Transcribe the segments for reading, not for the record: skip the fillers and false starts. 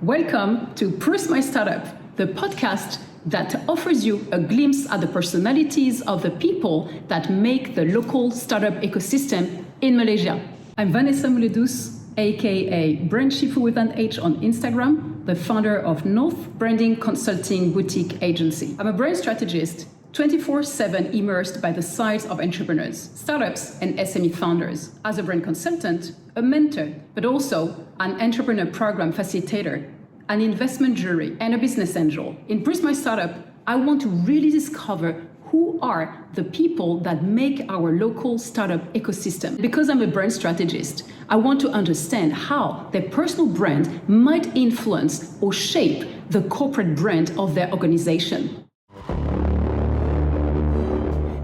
Welcome to Proust My Startup, the podcast that offers you a glimpse at the personalities of the people that make the local startup ecosystem in Malaysia. I'm Vanessa Muledus, aka Brand Shifu with an H on Instagram, the founder of North Branding Consulting Boutique Agency. I'm a brand strategist, 24/7 immersed by the sides of entrepreneurs, startups, and SME founders. As a brand consultant, a mentor, but also an entrepreneur program facilitator, an investment jury, and a business angel. In Proust My Startup, I want to really discover who are the people that make our local startup ecosystem. Because I'm a brand strategist, I want to understand how their personal brand might influence or shape the corporate brand of their organization.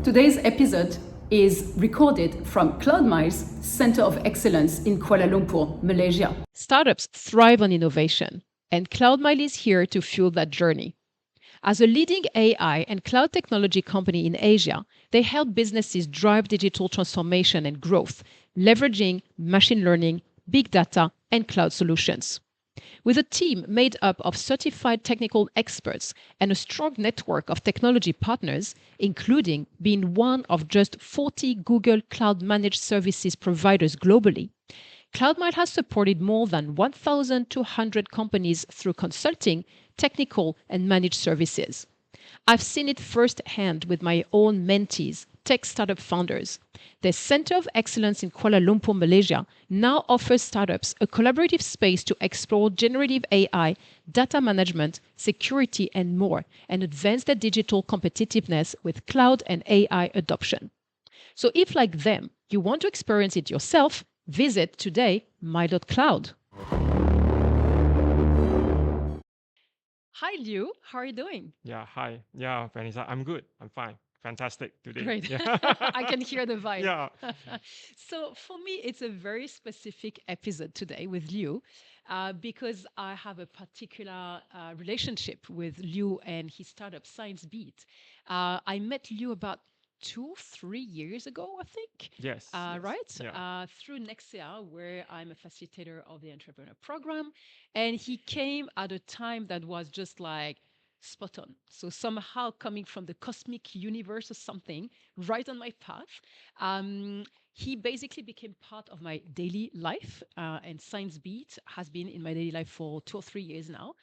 Today's episode is recorded from CloudMile's Center of Excellence in Kuala Lumpur, Malaysia. Startups thrive on innovation, and CloudMile is here to fuel that journey. As a leading AI and cloud technology company in Asia, they help businesses drive digital transformation and growth, leveraging machine learning, big data, and cloud solutions. With a team made up of certified technical experts and a strong network of technology partners, including being one of just 40 Google Cloud Managed Services providers globally, CloudMile has supported more than 1,200 companies through consulting, technical, and managed services. I've seen it firsthand with my own mentees, tech startup founders. The Center of Excellence in Kuala Lumpur, Malaysia, now offers startups a collaborative space to explore generative AI, data management, security, and more, and advance their digital competitiveness with cloud and AI adoption. So if, like them, you want to experience it yourself, visit today my.cloud. Hi, Lew. How are you doing? Yeah, hi. Yeah, Vanessa, I'm good. I'm fine. Fantastic today. Great. Yeah. I can hear the vibe. Yeah. So for me, it's a very specific episode today with Lew because I have a particular relationship with Lew and his startup SIgnsbeat. I met Lew about 2-3 years ago, I think. Yes. Right? Yeah. Through Nexia, where I'm a facilitator of the entrepreneur program. And he came at a time that was just like spot on. So somehow coming from the cosmic universe or something, right on my path. He basically became part of my daily life, and SIgnsbeat has been in my daily life for 2 or 3 years now.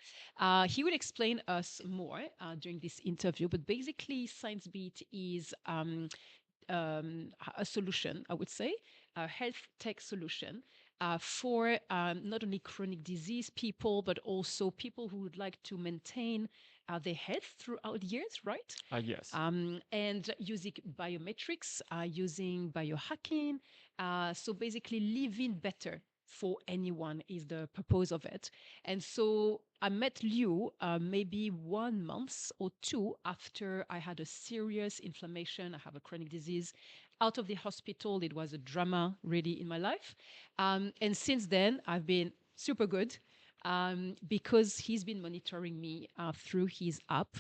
He will explain us more during this interview, but basically SIgnsbeat is a solution, I would say, a health tech solution for not only chronic disease people, but also people who would like to maintain their health throughout years, right? Yes. And using biometrics, using biohacking. So basically living better for anyone is the purpose of it. And so I met Lew maybe 1 month or 2 after I had a serious inflammation. I have a chronic disease. Out of the hospital, it was a drama really in my life. And since then, I've been super good because he's been monitoring me through his app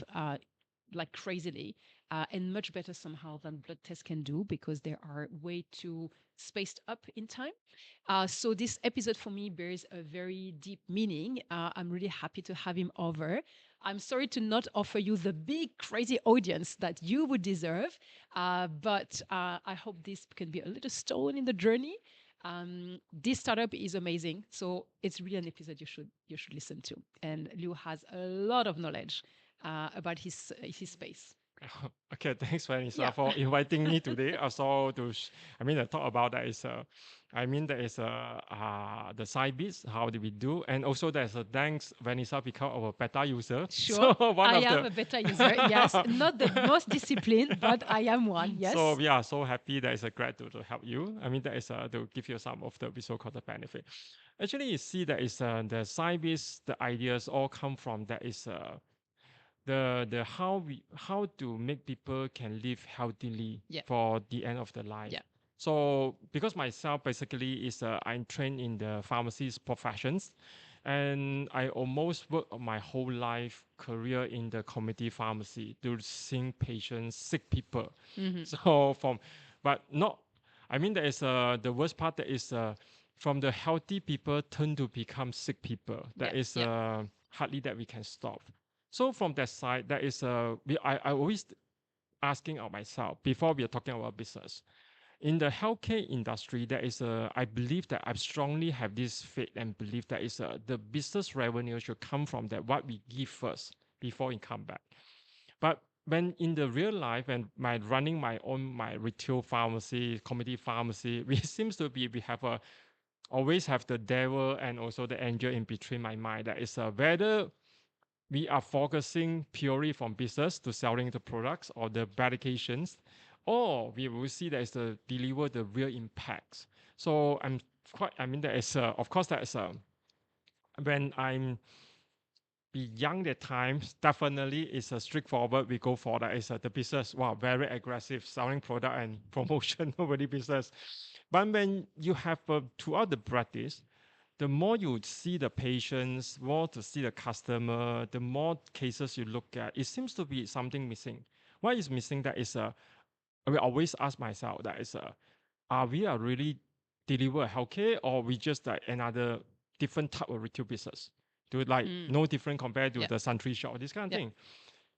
like crazily and much better somehow than blood tests can do because they are way too spaced up in time. So this episode for me bears a very deep meaning. I'm really happy to have him over. I'm sorry to not offer you the big crazy audience that you would deserve, but I hope this can be a little stone in the journey. This startup is amazing, so it's really an episode you should listen to. And Lew has a lot of knowledge about his space. Okay, thanks, Vanessa, Yeah. for inviting me today. Also, the talk about that is, the side bits. How do we do? And also, there's a thanks, Vanessa, because of a beta user. Sure, So I am a beta user. Yes, not the most disciplined, but I am one. Yes. So yeah, so happy that is a glad to help you. That is to give you some of the so-called benefit. Actually, you see that is the side bits, the ideas all come from that is the how to make people can live healthily Yeah. for the end of the life. Yeah. So because myself basically is I'm trained in the pharmacist professions, and I almost work my whole life career in the community pharmacy to seeing patients, sick people. Mhm. So but not. There is the worst part that is from the healthy people turn to become sick people. That is hardly that we can stop. So from that side, that is I always asking of myself before we are talking about business. In the healthcare industry, there is I believe that I strongly have this faith and belief that is the business revenue should come from that what we give first before it come back. But when in the real life and my running my retail pharmacy, community pharmacy, we seems to be we have a always have the devil and also the angel in between my mind. That is whether we are focusing purely from business to selling the products or the medications, or we will see that is the deliver the real impacts. So I'm quite. I mean, there is of course that is when I'm be young at times, definitely it's a straightforward. We go for that. It's the business. Wow, very aggressive selling product and promotion over the business. But when you have throughout the practice, the more you see the patients, more to see the customer, the more cases you look at, it seems to be something missing. What is missing? That is I will always ask myself that is are we are really deliver healthcare or we just like another different type of retail business? To like no different compared to the Santry shop, this kind of thing.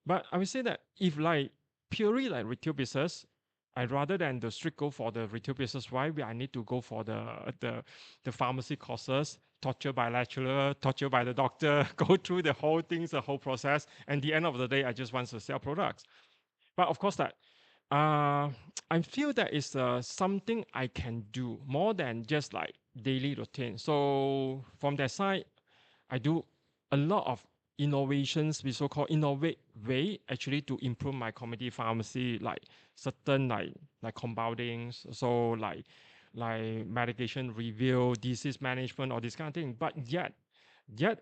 But I would say that if like purely like retail business, I rather than the strict go for the retail business, why I need to go for the pharmacy courses, torture by lecturer, torture by the doctor, go through the whole things, the whole process, and the end of the day, I just want to sell products. But of course that I feel that is something I can do more than just like daily routine. So from that side, I do a lot of innovations, we so-called innovate way actually to improve my community pharmacy, like certain like compounding, so like medication review, disease management, or this kind of thing. But yet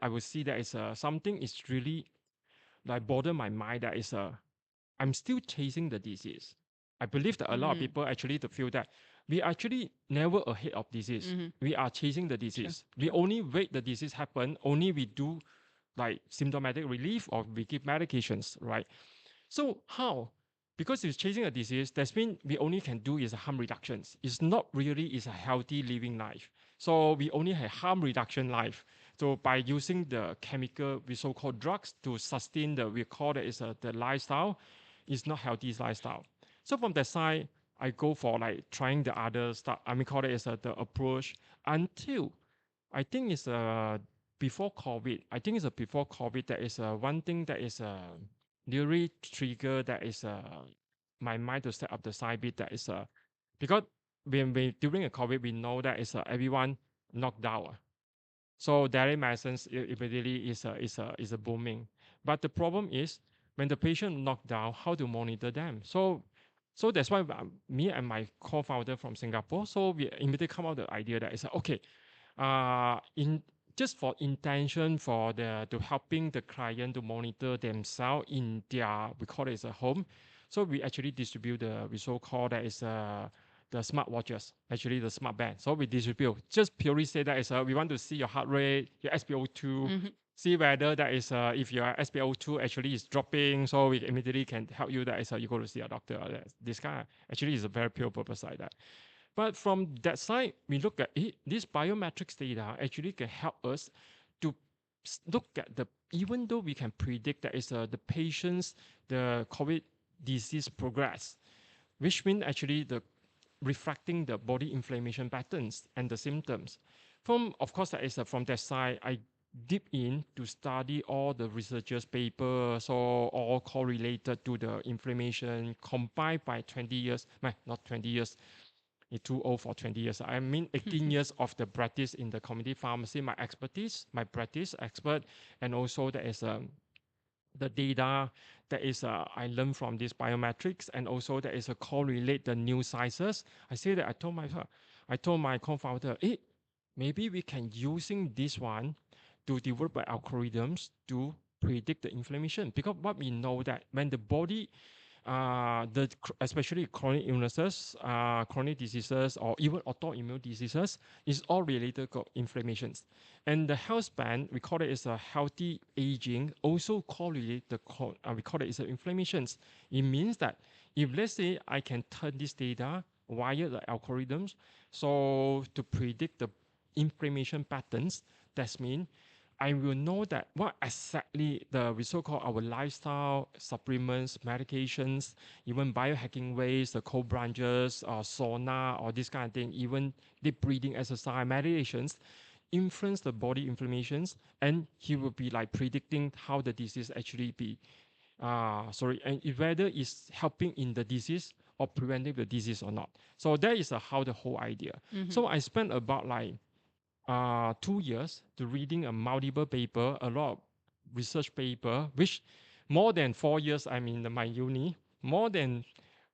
I would see that it's something is really like bother my mind that is I'm still chasing the disease. I believe that a lot of people actually to feel that we actually never ahead of disease. We are chasing the disease. We only wait the disease happen. Only we do like symptomatic relief or we give medications, right? So how? Because it's chasing a disease, that means we only can do is harm reductions. It's not really is a healthy living life. So we only have harm reduction life. So by using the chemical, we so-called drugs to sustain the, we call it is the lifestyle, it's not healthy lifestyle. So from that side, I go for like trying the other stuff. I mean, call it as the approach until I think it's before COVID. I think it's a before COVID that is one thing that is really trigger that is my mind to set up the side bit that is because when we during a COVID we know that is everyone knocked down. So daily medicines immediately is a booming. But the problem is when the patient knocked down, how to monitor them? So that's why me and my co-founder from Singapore, so we immediately come out with the idea that it's okay, in just for intention for the to helping the client to monitor themselves in their, we call it as a home. So we actually distribute the, we so call that is the smart watches, actually the smart band. So we distribute, just purely say that is we want to see your heart rate, your SpO2, see whether that is if your SpO2 actually is dropping, so we immediately can help you that is you go to see a doctor. This kind of, actually is a very pure purpose like that. But from that side, we look at it, this biometrics data actually can help us to look at the, even though we can predict that is the patient's, the COVID disease progress, which means actually the reflecting the body inflammation patterns and the symptoms. From, of course, that is from that side, I deep in to study all the researchers' papers, so all correlated to the inflammation combined by 20 years, not 20 years, it's too old for 20 years. I mean 18 years of the practice in the community pharmacy, my expertise, my practice expert, and also there is the data that is I learned from this biometrics, and also there is a correlate the new sizes. I say that I told my co-founder, hey, maybe we can using this one to develop algorithms to predict the inflammation, because what we know that when the body especially chronic illnesses, chronic diseases, or even autoimmune diseases, is all related to inflammations. And the health span, we call it as a healthy aging, also correlate the we call it as inflammations. It means that if let's say I can turn this data via the algorithms, so to predict the inflammation patterns. That's mean I will know that what exactly the we so-called our lifestyle supplements, medications, even biohacking ways, the cold plunges, or sauna, or this kind of thing, even deep breathing exercise, meditations, influence the body inflammations, and he will be like predicting how the disease actually be. And whether it's helping in the disease or preventing the disease or not. So that is how the whole idea. So I spent about like 2 years to reading a multiple paper, a lot of research paper, which more than 4 years I'm in my uni, more than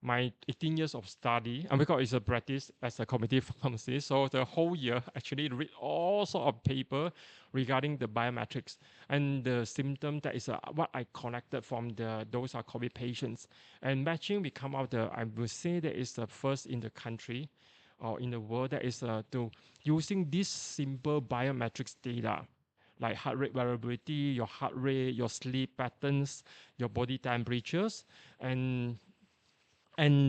my 18 years of study, and because it's a practice as a cognitive pharmacist, so the whole year actually read all sort of paper regarding the biometrics and the symptom that is what I collected from those are COVID patients. And matching we come out I will say that is the first in the country or in the world that is to using this simple biometrics data like heart rate variability, your heart rate, your sleep patterns, your body temperatures, and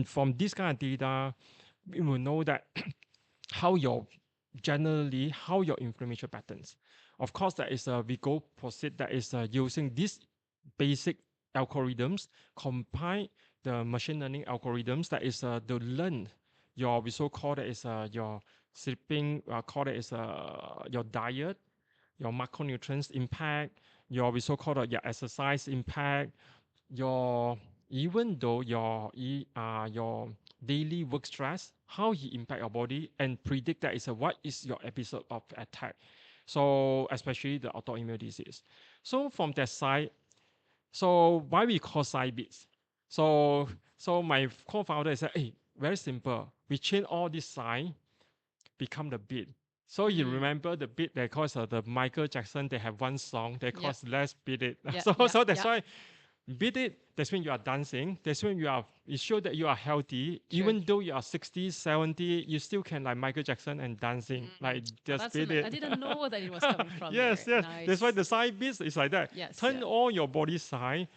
from this kind of data, we will know that how your generally how your inflammation patterns. Of course, that is we go proceed that is using these basic algorithms, combine the machine learning algorithms that is to learn your we so call that is your sleeping, call that is your diet, your macronutrients impact, your we so called your exercise impact, your even though your daily work stress, how he impact your body and predict that is what is your episode of attack. So especially the autoimmune disease. So from that side, so why we call SIgnsbeat? So my co-founder said, hey, very simple. We change all this sign, become the beat. So you remember the beat that calls the Michael Jackson, they have one song that calls Let's Beat It. So that's why beat it, that's when you are dancing. That's when it shows that you are healthy. True. Even though you are 60, 70, you still can like Michael Jackson and dancing. Like just beat it. I didn't know that it was coming from yes, there. yes. Nice. That's why the side beats is like that. Yes, Turn all your body side.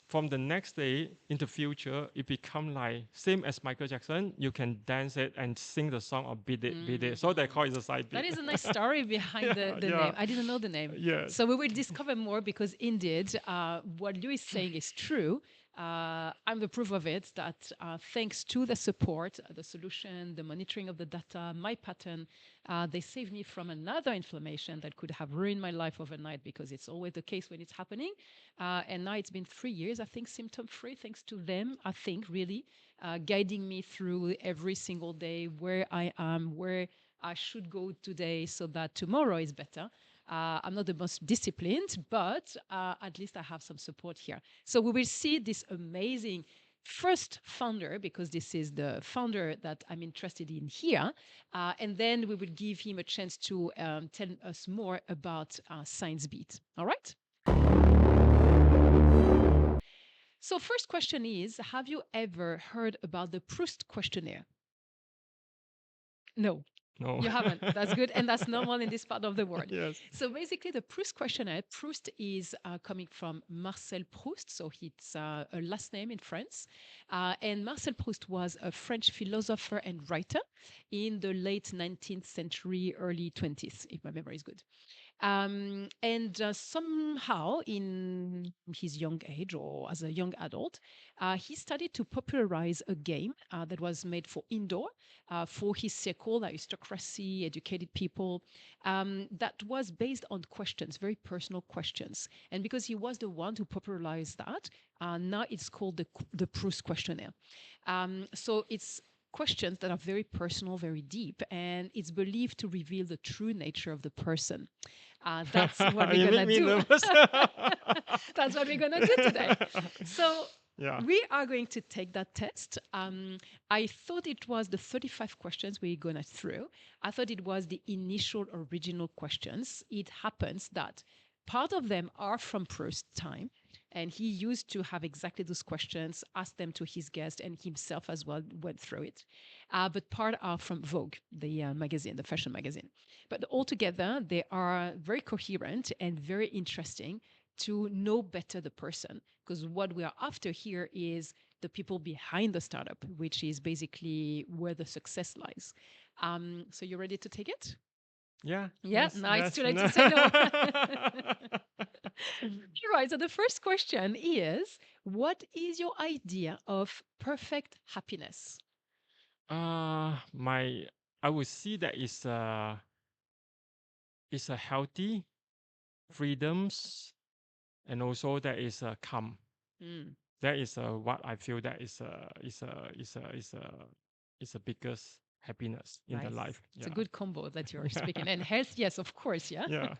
From the next day into future, it become like same as Michael Jackson. You can dance it and sing the song or beat it, beat it. So they call it a side beat. That is a nice story behind the name. I didn't know the name. Yes. So we will discover more because indeed, what Lew is saying is true. I'm the proof of it that thanks to the support, the solution, the monitoring of the data, my pattern, they saved me from another inflammation that could have ruined my life overnight because it's always the case when it's happening. And now it's been 3 years, I think, symptom-free, thanks to them, I think, really guiding me through every single day where I am, where I should go today so that tomorrow is better. I'm not the most disciplined, but at least I have some support here. So we will see this amazing first founder, because this is the founder that I'm interested in here. And then we will give him a chance to tell us more about SIgnsbeat. All right? So first question is, have you ever heard about the Proust questionnaire? No. No. You haven't. That's good. And that's normal in this part of the world. Yes. So basically, the Proust questionnaire, Proust is coming from Marcel Proust. So it's a last name in France. And Marcel Proust was a French philosopher and writer in the late 19th century, early 20th, if my memory is good. And somehow in his young age or as a young adult, he started to popularize a game that was made for indoor, for his circle, aristocracy, educated people, that was based on questions, very personal questions. And because he was the one who popularized that, now it's called the Proust questionnaire. So it's questions that are very personal, very deep, and it's believed to reveal the true nature of the person. That's what we're going to do. That's what we're going to do today. So we are going to take that test. I thought it was the 35 questions we're going to through. I thought it was the initial original questions. It happens that part of them are from Proust's time, and he used to have exactly those questions, ask them to his guest, and himself as well went through it. But part are from Vogue, the magazine, the fashion magazine. But altogether, they are very coherent and very interesting to know better the person. Because what we are after here is the people behind the startup, which is basically where the success lies. So you ready to take it? Yeah. Yeah, Yes. now it's Yes. too late No. to say no. Right. So the first question is, what is your idea of perfect happiness? My I would see that is a healthy freedoms, and also that is a calm. Mm, That is what I feel that is a biggest happiness in the nice. life. It's a Yeah. good combo that you're speaking. And health, yes, of course, yeah. Yeah.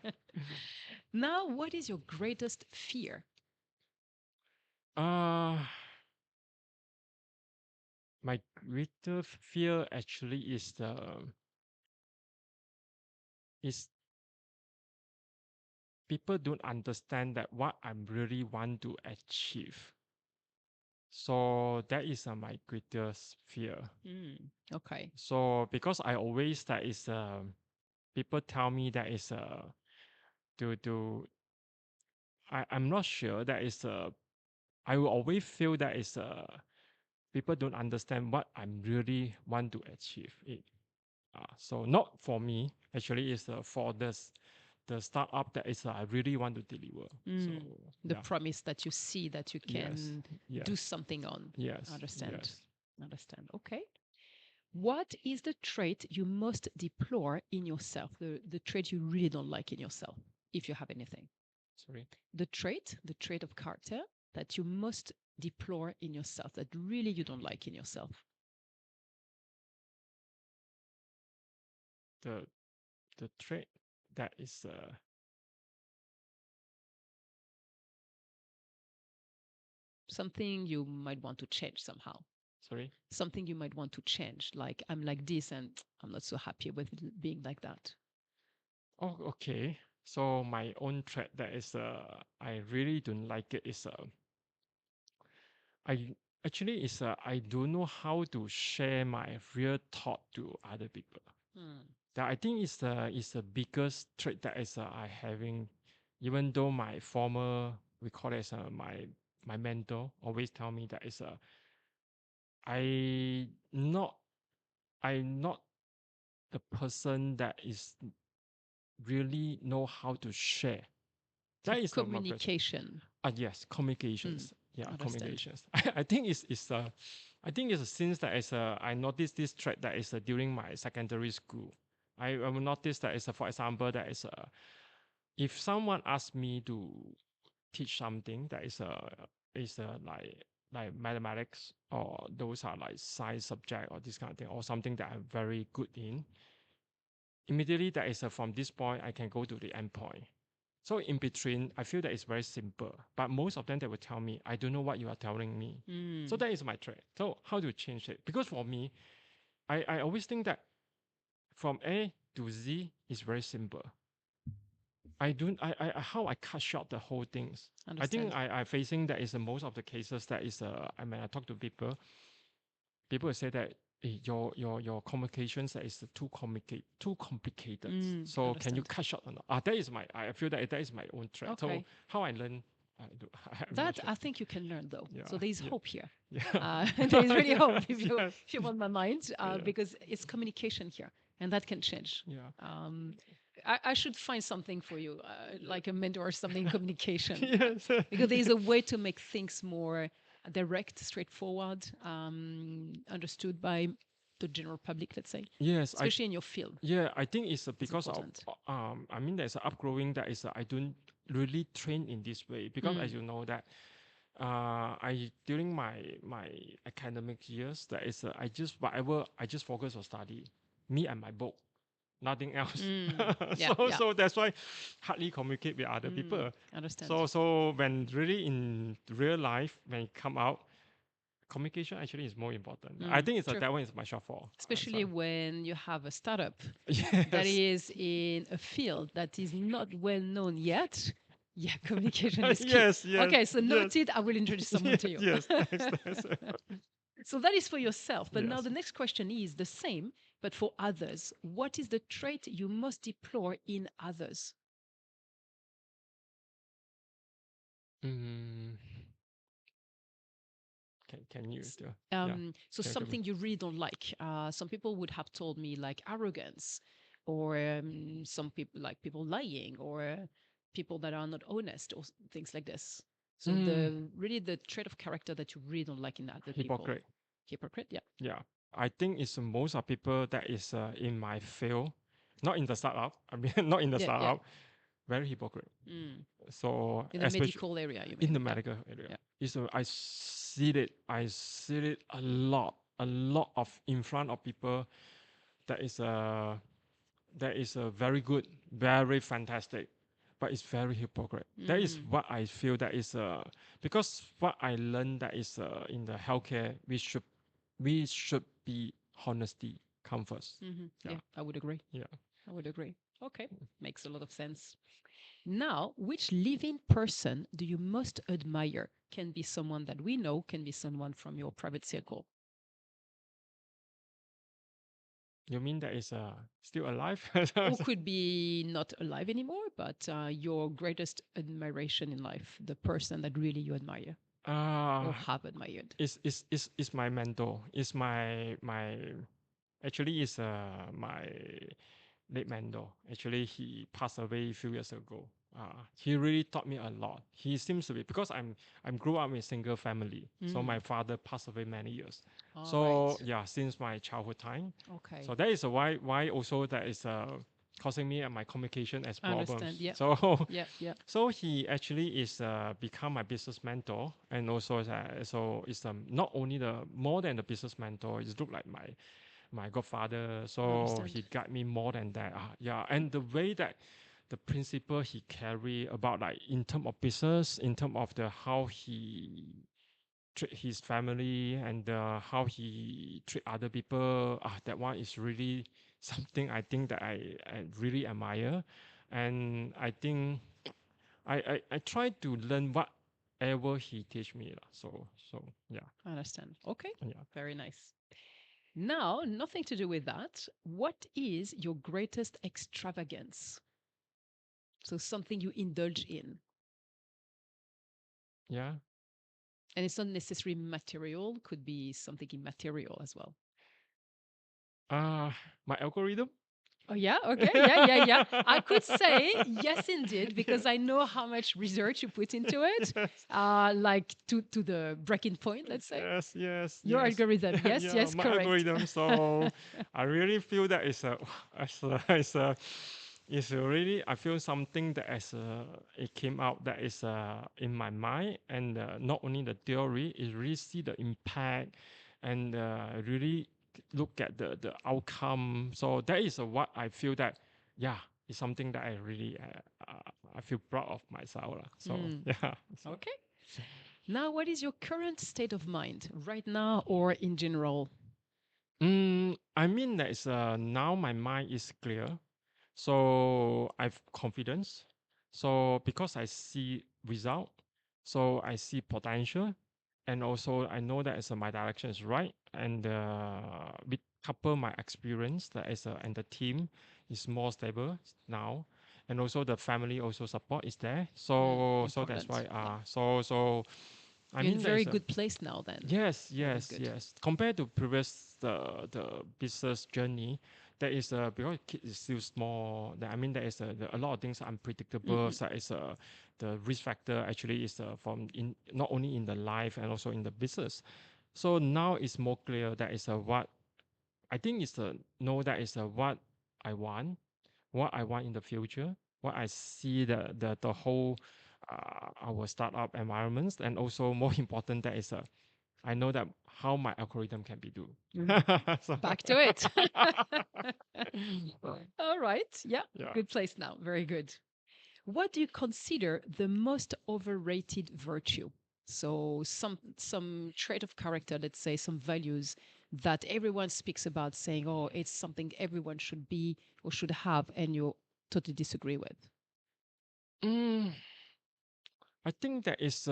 Now, what is your greatest fear? Uh my greater fear actually is people don't understand that what I really want to achieve. So that is my greatest fear. Mm, okay. So because I always that is people tell me that is to I'm not sure that is I will always feel that is people don't understand what I really want to achieve it. So not for me actually is for the startup that is I really want to deliver. So Mm, the yeah. promise that you see that you Yes. can do Yes. something on. Yes. Understand. Yes. Understand. Okay. What is the trait you most deplore in yourself? The trait you really don't like in yourself, if you have anything. Sorry. The trait of character that you most deplore in yourself, that really you don't like in yourself. The the trait that is Something you might want to change somehow. sorry. Something you might want to change. Like, I'm like this and I'm not so happy with being like that. Oh, okay. So my own trait that is I really don't like it is I actually is I don't know how to share my real thought to other people. Hmm. That I think is the biggest trait that is I having, even though my former we call it as my mentor always tell me that is I not I'm not the person that is really know how to share. So That is the my best. communication. Yes, Mm, communications. Yeah, understand. communications. I think I think it's since that is I noticed this trait that is during my secondary school. I will notice that is for example that is if someone asks me to teach something that is like mathematics or those are like science subject or this kind of thing or something that I'm very good in. Immediately that is from this point I can go to the end point. So in between, I feel that it's very simple. But most of them they will tell me, I don't know what you are telling me. So Mm. that is my trait. So how to change it? Because for me, I always think that from A to Z is very simple. I don't I how I cut short the whole things. I think Understand. I facing that is most of the cases that is I mean I talk to people, people will say that your communications that is too complicated. Mm, So can you understand. cut short or not? That is my I feel that that is my own trait. So Okay. how I learn, I'm not That sure. I think you can learn though. Yeah, So there is yeah, hope here. yeah, There is really hope yes, if you want my mind, yes, because it's communication here, and that can change. yeah, Um, I should find something for you, like a mentor or something in communication, yeah, yes, because there is a way to make things more direct, straightforward, understood by the general public, let's say, yes. especially in your field. Yeah, I think it's It's because of important. I mean there's an upgrowing that is I don't really train in this way because as Mm, you know that I during my academic years that is I just whatever I just focus on study, me and my book, nothing else. mm, yeah, So yeah. so that's why hardly communicate with other Mm, people. understand. So when really in real life when it come out, communication actually is more important. I Mm, think it's true. that one is my shortfall. So Especially when you have a startup that yes. is in a field that is not well known yet. Yeah, communication is key. Yes, yes, Okay, so yes, noted, I will introduce someone yes, to you. yes. Thanks, thanks. So that is for yourself. But now Yes. the next question is the same, but for others. What is the trait you most deplore in others? Mm, can you S- do? Yeah. So Can you tell me? something you really don't like. Some people would have told me like arrogance, or some people like people lying, or people that are not honest, or things like this. So Mm, the really the trait of character that you really don't like in other people. hypocrite. Hypocrite, yeah. Yeah. I think it's most of people that is in my field, not in the startup. I mean, not in the Yeah, yeah. startup. Very hypocrite. Mm. So In the especially medical area, you in mean? the Yeah, medical area, yeah. it's I see it. I see it a lot of in front of people. That is a very good, very fantastic, but it's very hypocrite. That is Mm. what I feel. That is because what I learned that is in the healthcare, we should be honesty come first. Mm-hmm. Yeah, Yeah, I would agree. yeah. I would agree. Okay, makes a lot of sense. Now, which living person do you most admire? Can be someone that we know, can be someone from your private circle, You mean that is still alive? or could be not alive anymore, but your greatest admiration in life, the person that really you admire uh or have admired. is my mentor. Is my actually is my late mentor. Actually, he passed away a few years ago. He really taught me a lot. He seems to be because I'm grew up in a single family. So Mm. my father passed away many years. All So right. yeah, since my childhood time. Okay. So that is why also that is causing me and my communication as I understand. problems. Yeah. So Yeah. Yeah. so he actually is become my business mentor, and also so it's not only the more than the business mentor. It's look like my godfather. I So understand. he got me more than that. Yeah, and the way that the principle he carry about like in term of business, in term of the how he treat his family and how he treat other people. That one is really something I think that I really admire, and I think I try to learn whatever he teach me lah. So yeah, I understand. Okay. yeah. Very nice. Now, nothing to do with that. What is your greatest extravagance? So something you indulge in. Yeah. And it's not necessarily material, could be something immaterial as well. Uh my algorithm. Oh yeah, okay, yeah, yeah, yeah. I could say yes, indeed, because Yeah. I know how much research you put into it, Yes. like to the breaking point. Let's say Yes, yes, your yes. algorithm. Yes, Yeah, yes, my correct. algorithm. So I really feel that it's a really I feel something that as it came out that is in my mind, and not only the theory is really see the impact, and really look at the outcome. So that is what I feel that yeah, it's something that I really I feel proud of myself lah. So Mm, yeah. So. okay. Now, what is your current state of mind right now or in general? I mean that is now my mind is clear, so I've confidence. So because I see result, so I see potential, and also I know that my direction is right, and with couple my experience that and the team is more stable now, and also the family also support is there. So that's Important. why Yeah. so I You're in mean that very is a good place now then. yes, That is yes, good. yes. Compared to previous the business journey, that is because kid is still small. That I mean, there is a lot of things unpredictable. Mm-mm. So it's the risk factor actually is from in not only in the life and also in the business. So now it's more clear that is what I think is know that is I want, what I want in the future, what I see the whole our startup environments, and also more important that is I know that how my algorithm can be do. Mm. So, Back to it. All right. Yeah. yeah. Good place now. Very good. What do you consider the most overrated virtue? So some trait of character, let's say some values that everyone speaks about saying, oh, it's something everyone should be or should have, and you totally disagree with. Mm, I think that is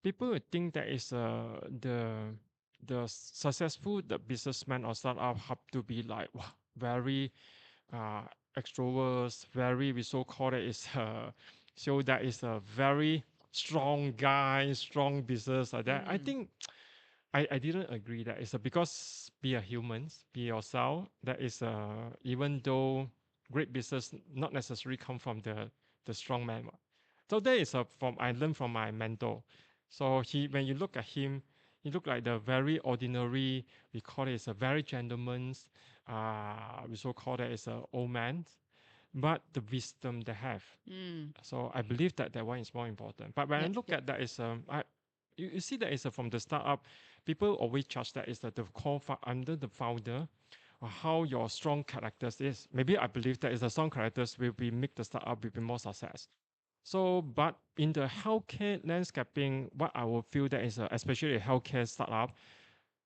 people would think that is the successful the businessman or startup have to be like wow, very uh extroverts, very we so call it is so that is a very strong guy, strong business like that. I Mm. think I didn't agree that it's because be a human, be yourself. That is even though great business not necessarily come from the strong man. So that is from I learned from my mentor. So he when you look at him, he look like the very ordinary. We call it as a very gentleman. We so call that as a old man, but the wisdom they have. Mm. So I believe that that one is more important. But when I Yeah, look yeah. at that is you see that is from the startup, people always judge that is that the core under the founder, or how your strong characters is. Maybe I believe that is the strong characters will be make the startup will be more success. So, but in the healthcare landscaping, what I will feel that is especially a healthcare startup,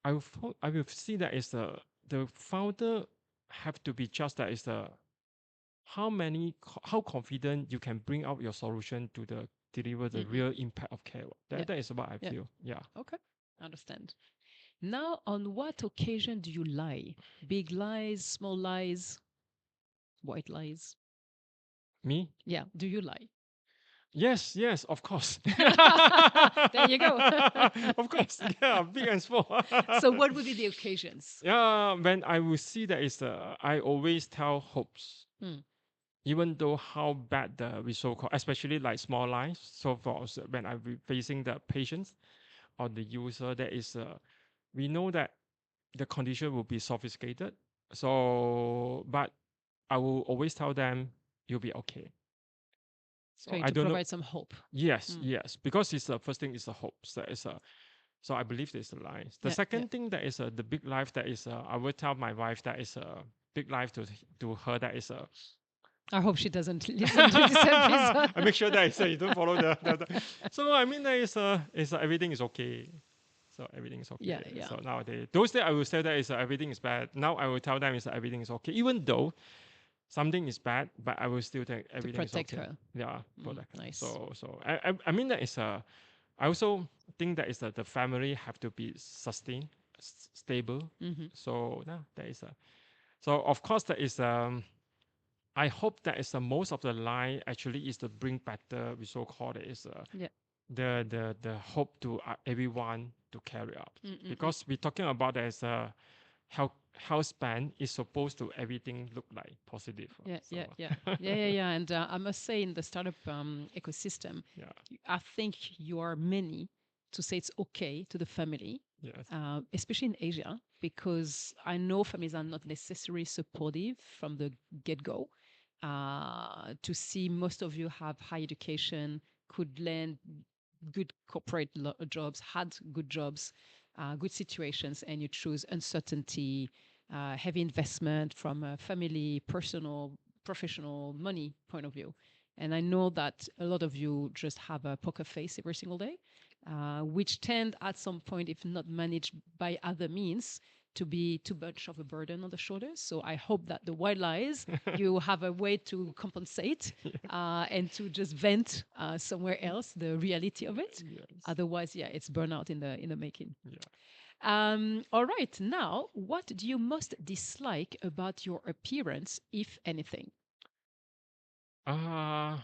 I will see that is the founder have to be just that is the how confident you can bring out your solution to the deliver the Mm-mm. real impact of care. Yeah. That is what I Yeah. feel. Yeah. Okay. Understand. Now, on what occasion do you lie? Big lies, small lies, white lies? Me? Yeah. Do you lie? Yes, yes, of course. There you go. Of course. Yeah, big and small. So, what would be the occasions? Yeah, when I will see that is I always tell hopes. Mm. Even though how bad the we so called, especially like small lines. So for when I be facing the patients or the user, that is we know that the condition will be sophisticated. So, but I will always tell them you'll be okay. So Trying I to don't know. provide some hope. Yes, Mm. yes, because it's the first thing is the hope. So it's a so I believe there's a lie. The Yeah, yeah. second thing that is the big life that is I will tell my wife that is a big life to her that is a I hope she doesn't listen to this episode. I make sure that you don't follow So I mean that is everything is okay. So everything is okay. Yeah, yeah. So nowadays, those days I will say that is everything is bad. Now I will tell them is everything is okay, even though something is bad, but I will still think To everything is protect okay. her. Yeah, protect her. Nice. So I mean that is I also think that is the family have to be sustained, stable. Mm-hmm. So yeah, that is so of course that is I hope that is the most of the line actually is to bring better we so called it is Yeah. the hope to everyone to carry out Mm-mm-mm. because we're talking about as a health span is supposed to everything look like positive. Yeah, So yeah, yeah, yeah, yeah, yeah. And I must say, in the startup ecosystem, yeah, I think you are many to say it's okay to the family, yes, especially in Asia, because I know families are not necessarily supportive from the get go. To see most of you have high education, could land good corporate jobs, had good jobs, good situations, and you choose uncertainty, heavy investment from a family, personal, professional, money point of view. And I know that a lot of you just have a poker face every single day, which tend at some point, if not managed by other means, to be too much of a burden on the shoulders. So I hope that the white lies, you have a way to compensate and to just vent somewhere else the reality of it. yes, Otherwise, yeah, it's burnout in the making. yeah. All right, now, what do you most dislike about your appearance, if anything? uh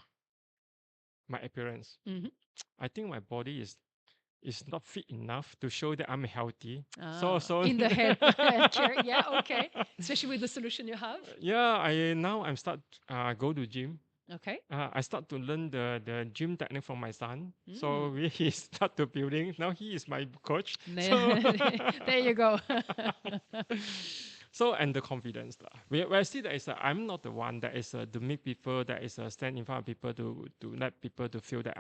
my appearance. Mhm. I think my body is not fit enough to show that I'm healthy. So In the healthcare, yeah, okay. Especially with the solution you have. yeah, I'm start go to gym. Okay. I start to learn the gym technique from my son. So Mm. he start to building. Now he is my coach. So There you go. so and the confidence lah. Where I see that is I'm not the one that is to make people that is stand in front of people to let people to feel that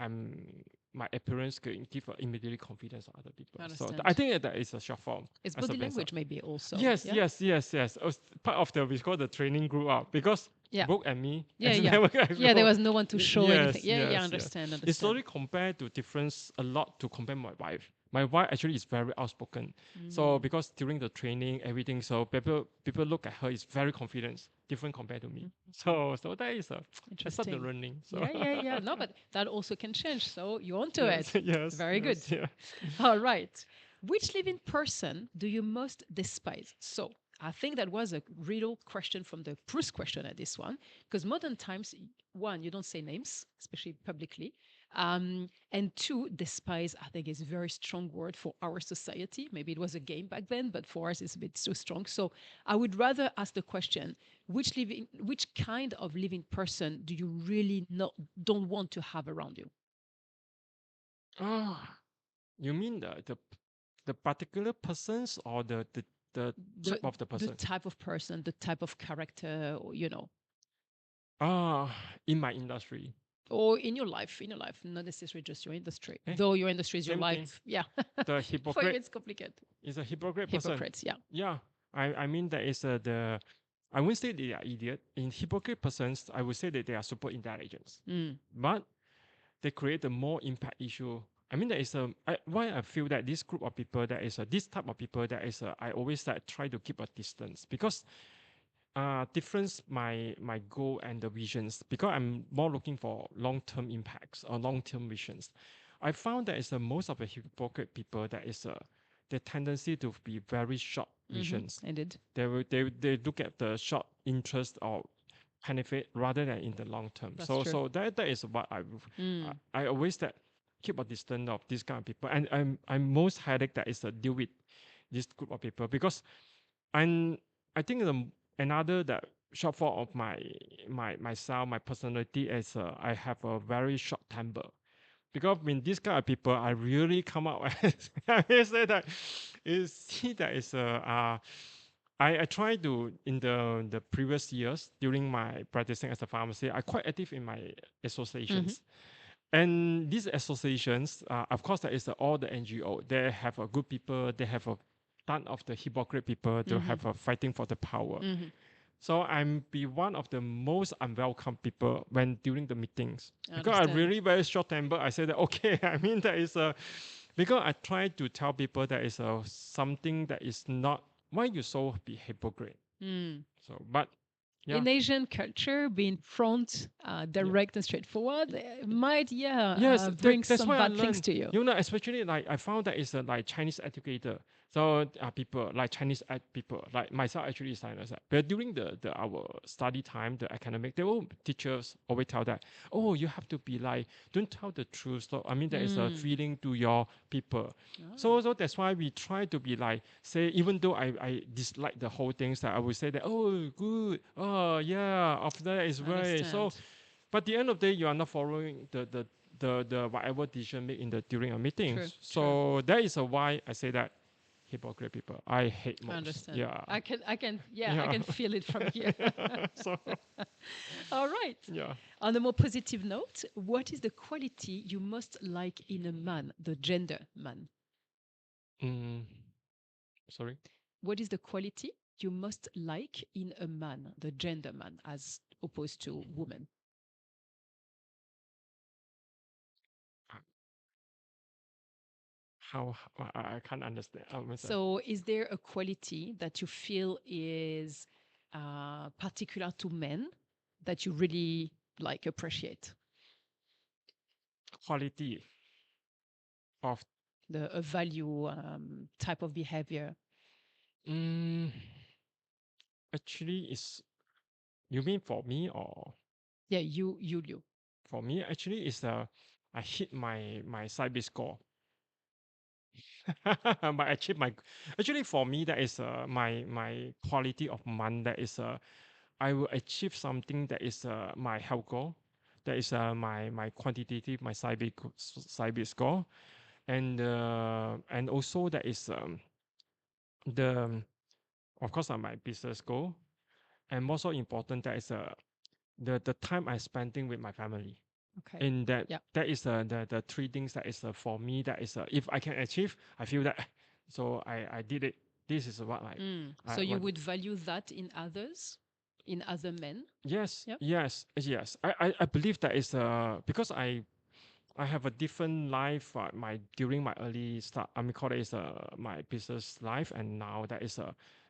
my appearance can give immediately confidence to other people. I So understand. I think that is a short form. It's As a body best language, maybe also. Yes, Yeah? yes. Part of the we call the training group up because Yeah. Brooke and me. Yeah, as yeah. never Yeah, there was no one to show anything. yes, Yeah, yes, understand, It's understand. slowly compared to difference a lot to compare my wife. My wife actually is very outspoken. So Mm. because during the training, everything, so people look at her is very confident, different compared to me. So that is I start the Interesting. learning. So Yeah, yeah, yeah. No, but that also can change. So you're onto yes, it. yes, Very good. yes, yeah. All right. Which living person do you most despise? So I think that was a real question from the Proust questionnaire, this one, because modern times, one, you don't say names, especially publicly. And two, despise, I think is a very strong word for our society. Maybe it was a game back then, but for us it's a bit too strong. So I would rather ask the question, which kind of living person do you really not don't want to have around you? Ah, you mean the particular persons or the The type of the the person? type of person, the type of character, or, Ah, in my industry. or in your life, not necessarily just your industry. Eh, Though your industry is your same thing. life, yeah. The For you, hypocrite it's complicated. is a hypocrite person. Hypocrites, yeah. Yeah, I mean that is the I wouldn't say they are idiot. In hypocrite persons, I would say that they are super intelligent, Mm. but they create a more impact issue. I mean, that is why I feel that this group of people, that is this type of people, that is I always like try to keep a distance, because difference my goal and the visions, because I'm more looking for long term impacts or long term visions. I found that is most of the hypocrite people, that is the tendency to be very short visions. I did. They look at the short interest or benefit rather than in the long term. That's So true. so that is what Mm. I always that keep a distance of this kind of people, and I'm most headache that is deal with this group of people, because and I think another that shortfall of myself, my personality, is I have a very short temper, because when these kind of people, I really come out I say that is see that is I try to in the previous years during my practicing as a pharmacy, I quite active in my associations. And these associations, of course, there is all the NGO. They have a good people. They have a ton of the hypocrite people to have a fighting for the power. So I'm be one of the most unwelcome people when during the meetings, I because I understand. really very short temper. I say that okay. I mean that is a because I try to tell people that is a something that is not why you so be hypocrite. Mm. So but yeah. In Asian culture, being front, Yeah. direct and straightforward might, Yes, bring that's some why I bad things learned. to you. You know, especially like I found that it's like Chinese educator. So people like Chinese people like myself actually is Chinese. But during the our study time, the academic, they all teachers always tell that, oh, you have to be like, don't tell the truth. So I mean, there is a feeling to your people. So that's why we try to be like, say, even though I dislike the whole things, that I would say that, oh, good, oh yeah, of that is right. So Understand. but at the end of the day, you are not following the whatever decision made in the during a True, meetings. true. So that is why I say that hypocrite people I hate I most. understand. Yeah. I Yeah. can feel it from here. So All right. yeah. On a more positive note, what is the quality you most like in a man, the gender man? Mm, sorry. What is the quality you most like in a man, the gender man, as opposed to woman? How I can't understand. So, is there a quality that you feel is particular to men that you really like appreciate? Quality of A value, type of behavior? mm, actually is you mean for me or Yeah, you. for me actually is I hit my SIgnsbeat score. But actually for me that is my quality of month, that is I will achieve something that is my health goal, that is my quantitative my SIgnsbeat score, and also that is the of course my business goal, and more so important that is the time I spending with my family. Okay. And Yeah. that is the three things that is for me, that is if I can achieve, I feel that so I did it. This is what So you what would value that in others, in other men? yes, Yep. yes. I believe that is because I have a different life my during my early start, I mean call it is my business life, and now that is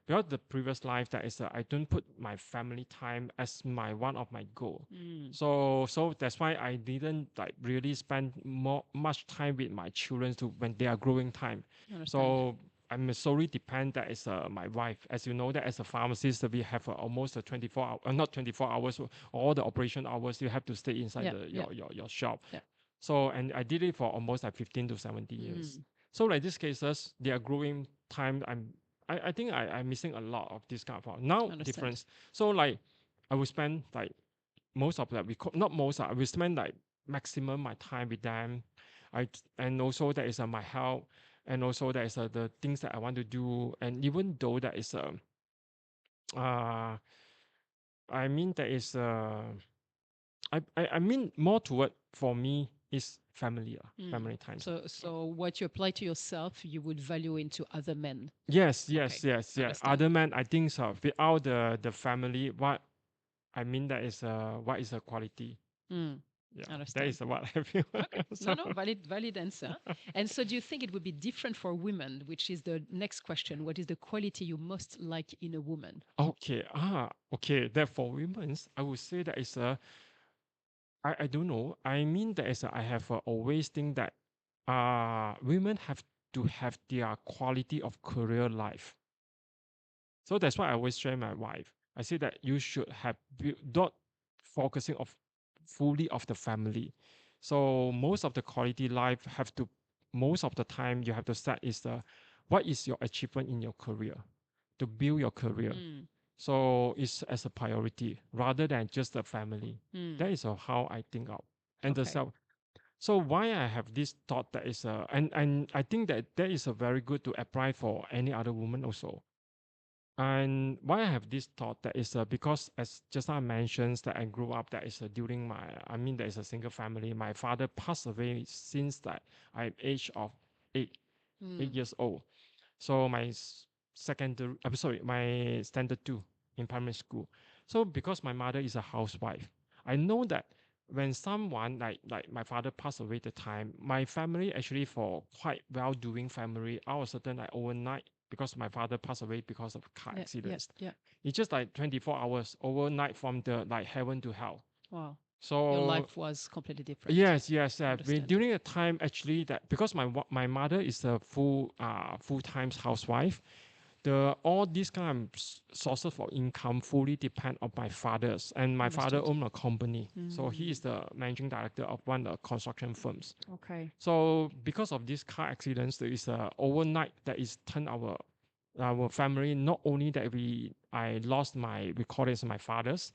because the previous life, that is I don't put my family time as my one of my goal. So that's why I didn't like really spend much time with my children to when they are growing time. Understand. So I'm solely depend that is my wife. As you know that as a pharmacist, we have almost a 24 hour, not 24 hours, all the operation hours you have to stay inside Yeah, the yeah. your shop. Yeah. So, and I did it for almost like 15 to 17 years. So like these cases, they are growing time. I think I'm missing a lot of this kind of now Understand. difference. So like I will spend like most of that, not most, I will spend like maximum my time with them. And also that is my health, and also that is the things that I want to do. And even though that is uh I mean that is I mean more toward for me is family, family times. So what you apply to yourself, you would value into other men. Yes, Okay, yes, yes, yeah. understand. Other man, I think so. Without the family, what I mean that is what is a quality? Yeah, that Understand. is what I feel. Okay. So- No, valid answer. And so do you think it would be different for women, which is the next question? What is the quality you most like in a woman? Okay, okay. That for women's, I would say that is I don't know. I mean that is I have always think that women have to have their quality of career life. So that's why I always share my wife. I say that you should have not focusing of fully of the family. So most of the quality life have to most of the time you have to set is the what is your achievement in your career to build your career. So it's as a priority rather than just the family. That is how I think of. And the Okay. self. So why I have this thought that is and I think that that is a very good to apply for any other woman also. And why I have this thought that is because as just now I mentioned that I grew up that is during my I mean there is a single family. My father passed away since that I'm age of 8 years old. So my secondary sorry my standard 2 in primary school. So because my mother is a housewife, I know that when someone like my father passed away at the time, my family actually for quite well doing family, all of a sudden like overnight because my father passed away because of car accidents. Yeah. It's just like 24 hours overnight from the like heaven to hell. Wow. So Your life was completely different. yes, yes. Understand. During the time actually that because my mother is a full time housewife, the all these kind of sources for income fully depend on my father's, and my father Understood. owned a company, so he is the managing director of one of the construction firms. Okay. So because of this car accidents, there is a overnight that is turned our family. Not only that I lost we call it as my father's,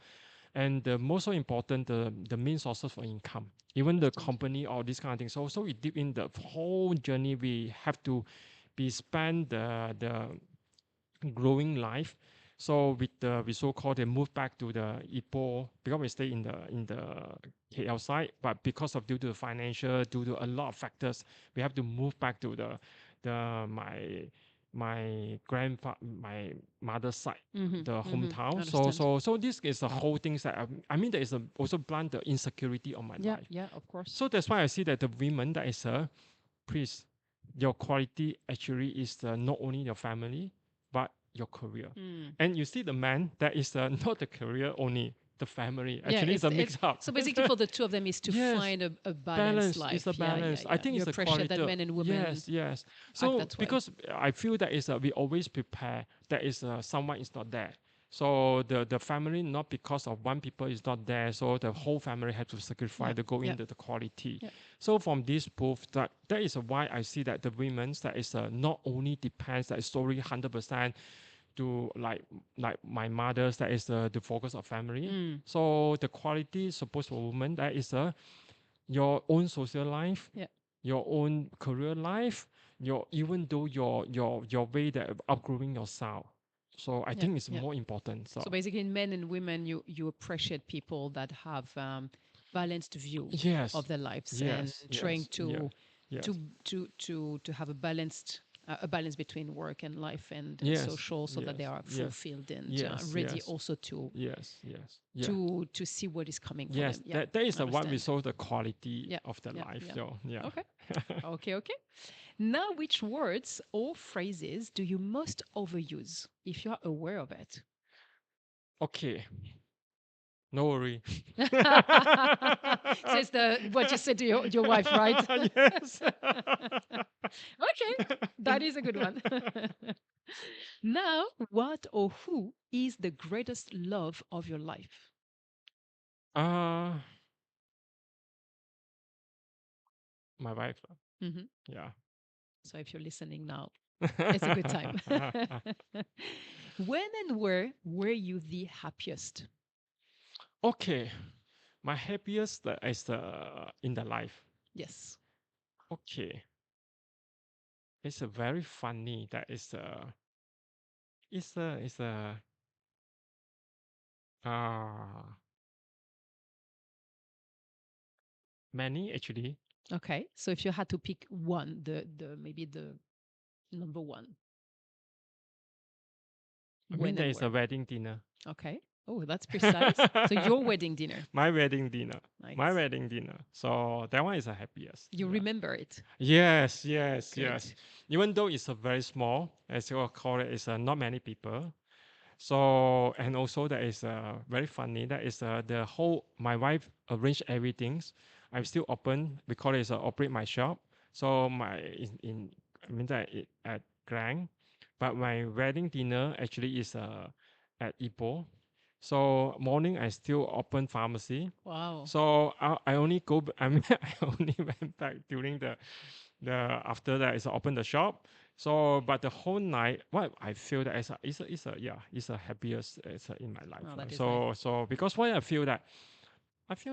and the most so important the main sources for income, even the Understand. company or this kind of thing. So we deep in the whole journey, we have to be spend the growing life. So with the we so called they move back to the Ipoh because we stay in the KL side, but because of due to the financial, due to a lot of factors, we have to move back to the my grandfather, my mother's side, the hometown. So Understand. so this is the whole things that I mean there is also blunt the insecurity of my life. Yeah, of course. So that's why I see that the women that is please, your quality actually is not only your family, but your career. And you see the man that is not the career only, the family. Actually, it's a mix up. So basically, for the two of them is to Yes, find a balanced balance life. is a Yeah, balance. yeah. I think You it's the appreciate quality. that men and women Yes, yes. act So that way. because I feel that is we always prepare that is someone is not there. So the family not because of one people is not there, so the whole family had to sacrifice to go into the quality. Yeah. So from this proof that is why I see that the women's that is not only depends that is solely 100% to like my mother's that is the focus of family. So the quality supposed for women that is your own social life, Yeah. your own career life, your even though your way that outgrowing yourself. So I think it's more important. So So basically, in men and women, you appreciate people that have balanced view yes, of their lives and yes, trying yes, yeah, yes, to have a balance between work and life and yes, social, so that they yes, are yes, fulfilled and yes, ready yes, also to yes, yes, yeah. to see what is coming for Yes, them. Yeah, that is what we understand. saw the quality Yeah, of the life. yeah. So yeah. Okay, okay. Now, which words or phrases do you most overuse if you are aware of it? Okay. No worry. So it's what you said to your wife, right? Yes. Okay, that is a good one. Now, what or who is the greatest love of your life? uh My wife. Hmm. Yeah. So if you're listening now, it's a good time. When and where were you the happiest? Okay. My happiest is in the life. Yes. Okay. It's a very funny that is it's a uh many actually. Okay. So if you had to pick one, the maybe the number one, I mean when there and is a where? wedding dinner. Okay. Oh, that's precise. So your wedding dinner. My wedding dinner. My Nice. wedding dinner. So that one is the happiest. You Yeah. remember it. Yes, yes, Good. yes. Even though it's a very small, as you call it, it's not many people. So and also that is very funny. That is the whole. My wife arranged everything. I'm still open. We call it operate my shop. So my in I mean that it at Grand, but my wedding dinner actually is at Ipoh. So morning I still open pharmacy. Wow. So I only go. I mean I only went back during the after that is open the shop. So, but the whole night, what I feel that it's a happiest in my life. Oh, that is nice. So because why I feel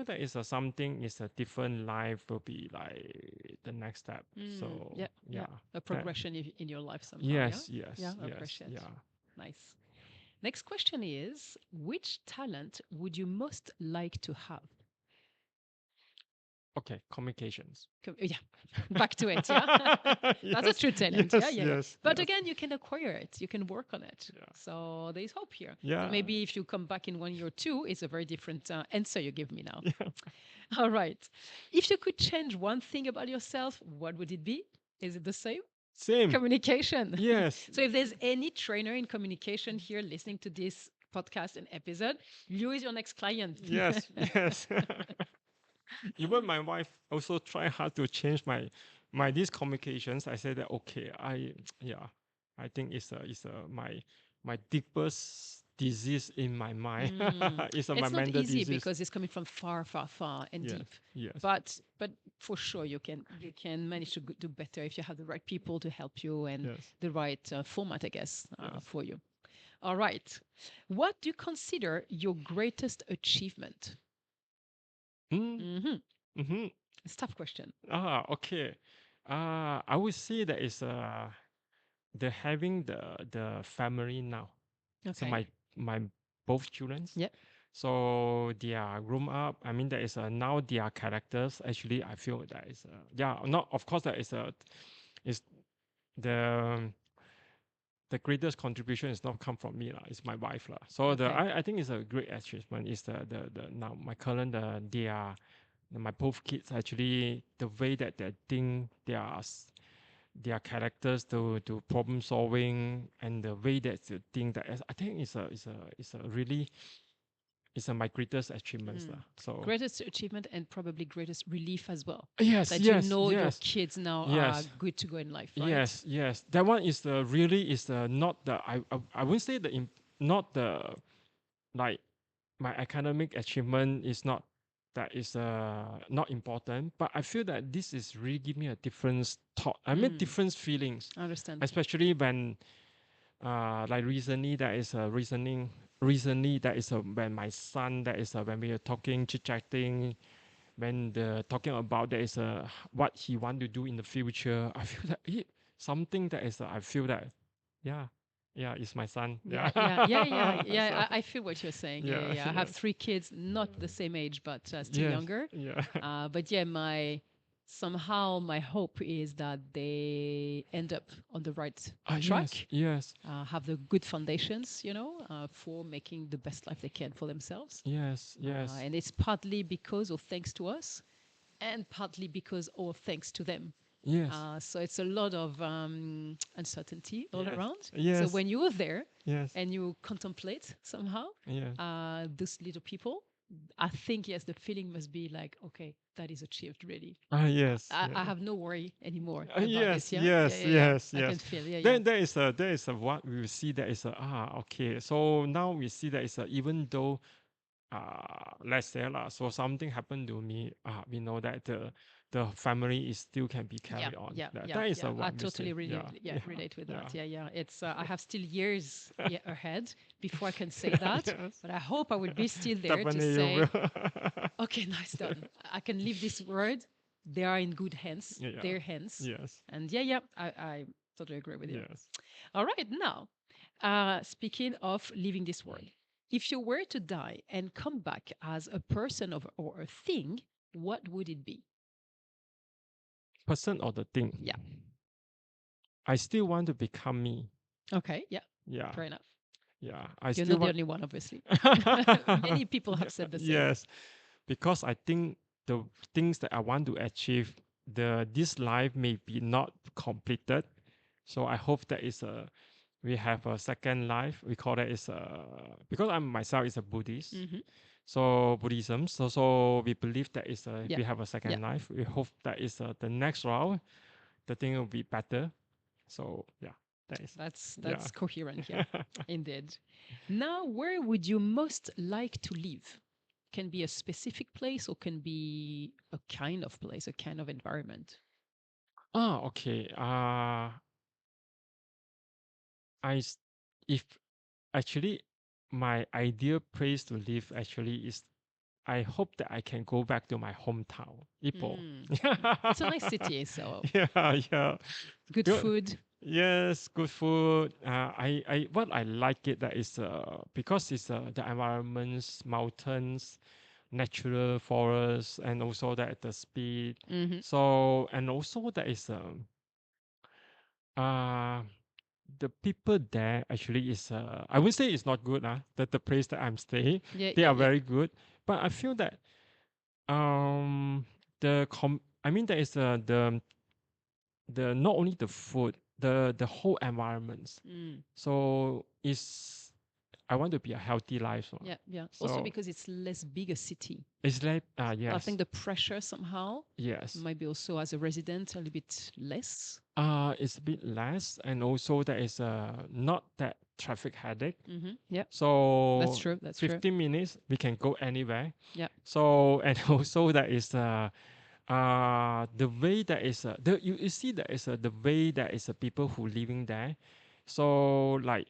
that it's a something is a different life will be like the next step. So Yeah, yeah. yeah, A that progression in your life somehow. Yeah. yes, yes, Yeah, I yes, appreciate. yeah. Nice. Next question is, which talent would you most like to have? Okay, communications. Yeah, back to it. Yeah, that's a Yes, true talent. Yeah, yes, yeah, yeah. yes, But yes. again, you can acquire it. You can work on it. Yeah, So there is hope here. So yeah, maybe if you come back in 1 year or two, it's a very different answer you give me now. yeah. All right. If you could change one thing about yourself, what would it be? Is it the same? Same. Communication. Yes, So if there's any trainer in communication here listening to this podcast and episode, Lew is your next client. yes, yes. Even my wife also try hard to change my these communications. I said that okay, yeah, I think it's my deepest disease in my mind. It's my It's not mental easy disease. because it's coming from far, far, far and Yes, deep. yes, But for sure you can manage to do better if you have the right people to help you and yes, the right format, I guess, yes. for you. All right. What do you consider your greatest achievement? Mm, Hmm. mm-hmm. It's a tough question. Okay. I would say that is the having the family now. So Okay. my both children. Yep. So they are grown up. I mean, there is now their characters. Actually, I feel that is yeah. Not of course that is the the greatest contribution is not come from me lah. It's my wife lah. So Okay. I think it's a great achievement. Is the now my current they are my both kids actually the way that they think their characters to problem solving and the way that they think that I think it's a really it's a my greatest achievements lah. So Greatest achievement and probably greatest relief as well. yes, That you yes, know your yes, kids now are yes, good to go in life, right? yes, yes. That one is the really is the not the I wouldn't say not the like my academic achievement is not that is not important, but I feel that this is really give me a different thought. I mean different feelings, I understand. especially when like recently that is a recently that is when my son that is when we are talking chit chatting when the talking about that is what he want to do in the future. I feel that something that is I feel that yeah, yeah, it's my son. Yeah, Yeah. yeah, yeah, yeah, yeah. So I feel what you're saying. Yeah, yeah, yeah, yeah. I have yes, 3 kids, not the same age, but still yes, younger. yeah. But yeah, my hope is that they end up on the right Yes, track, yes, have the good foundations, for making the best life they can for themselves. yes, yes, And it's partly because or thanks to us, and partly because or thanks to them. yes, So it's a lot of uncertainty all yes, around. So yes, when you're there yes, and you contemplate somehow yes. those little people, I think, yes, the feeling must be like, okay, that is achieved really. Yes, I yeah. have no worry anymore about this. Yes, Yeah, yeah, yes, yeah, yeah. yes, I can yes. feel. Yeah, yeah. Then there is a what we will see that is a okay. So now we see that is a even though let's say lah, so something happened to me we know that the family is still can be Yeah, carried on. yeah, That, yeah, that is yeah. a I what we totally say. relate. Yeah, Yeah, yeah, relate with yeah. that. Yeah, yeah. It's I have still years ahead before I can say that, Yes, but I hope I will be still there to definitely you say, will. okay, nice done. I can leave this word. They are in good hands, Yeah. their hands, Yes. and yeah, yeah. I totally agree with you. Yes. All right, now, speaking of leaving this world, if you were to die and come back as a person of or a thing, what would it be? Person or the thing. Yeah. I still want to become me. Okay. Yeah. Yeah. Fair enough. Yeah. I You're still not the want. only one, obviously. Many people have said the same. Yes, because I think the things that I want to achieve, this life may be not completed. So I hope that is a we have a second life. We call that is a because I'm myself is a Buddhist. Hmm. So Buddhism. So we believe that is Yeah. we have a Yeah. second life. We hope that is the next round. The thing will be better. So yeah, that is yeah. That's coherent. Yeah. Indeed. Now, where would you most like to live? Can be a specific place or can be a kind of place, a kind of environment. Okay. I s- if actually my ideal place to live actually is I hope that I can go back to my hometown, Ipoh. Mm. It's a nice city, so Yeah, yeah. good Good. food. Yes, good food. What I like it that is because it's the environments, mountains, natural forests, and also that the speed. Hmm. So and also that is uh the people there actually is I would say it's not good that the place that I'm staying Yeah, they yeah, are yeah. very good, but I feel that I mean there is the not only the food, the whole environment. Mm. So it's I want to be a healthy life. Yeah, yeah. Also So because it's less big a city. it's like I yes, think the pressure somehow yes. might be also as a resident a little bit less. It's a bit less, and also there is not that traffic headache. Hmm. Yeah, that's So true. That's true. 15 minutes we can go anywhere. Yeah. So and also that is the way that is you see that is the way that is people who living there. So like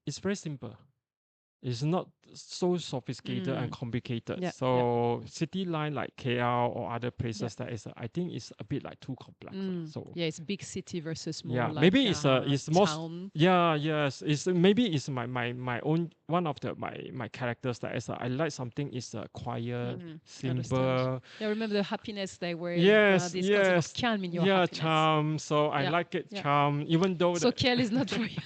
it's very simple. It's not so sophisticated and Mm. complicated. Yeah, yeah, So city line like KL or other yeah. places that is I think it's a bit like too complex. Mm. So Yeah, it's big city versus more yeah, like maybe it's most town. yeah yes it's maybe it's my own one of the my characters that is I like something is quiet, Mm. I understand. simple. Yeah, remember the happiness they were Yes, this concept of yes, calm in your yeah, happiness. charm. So I Yeah, like it yeah. charm, even though So that. KL is not for you.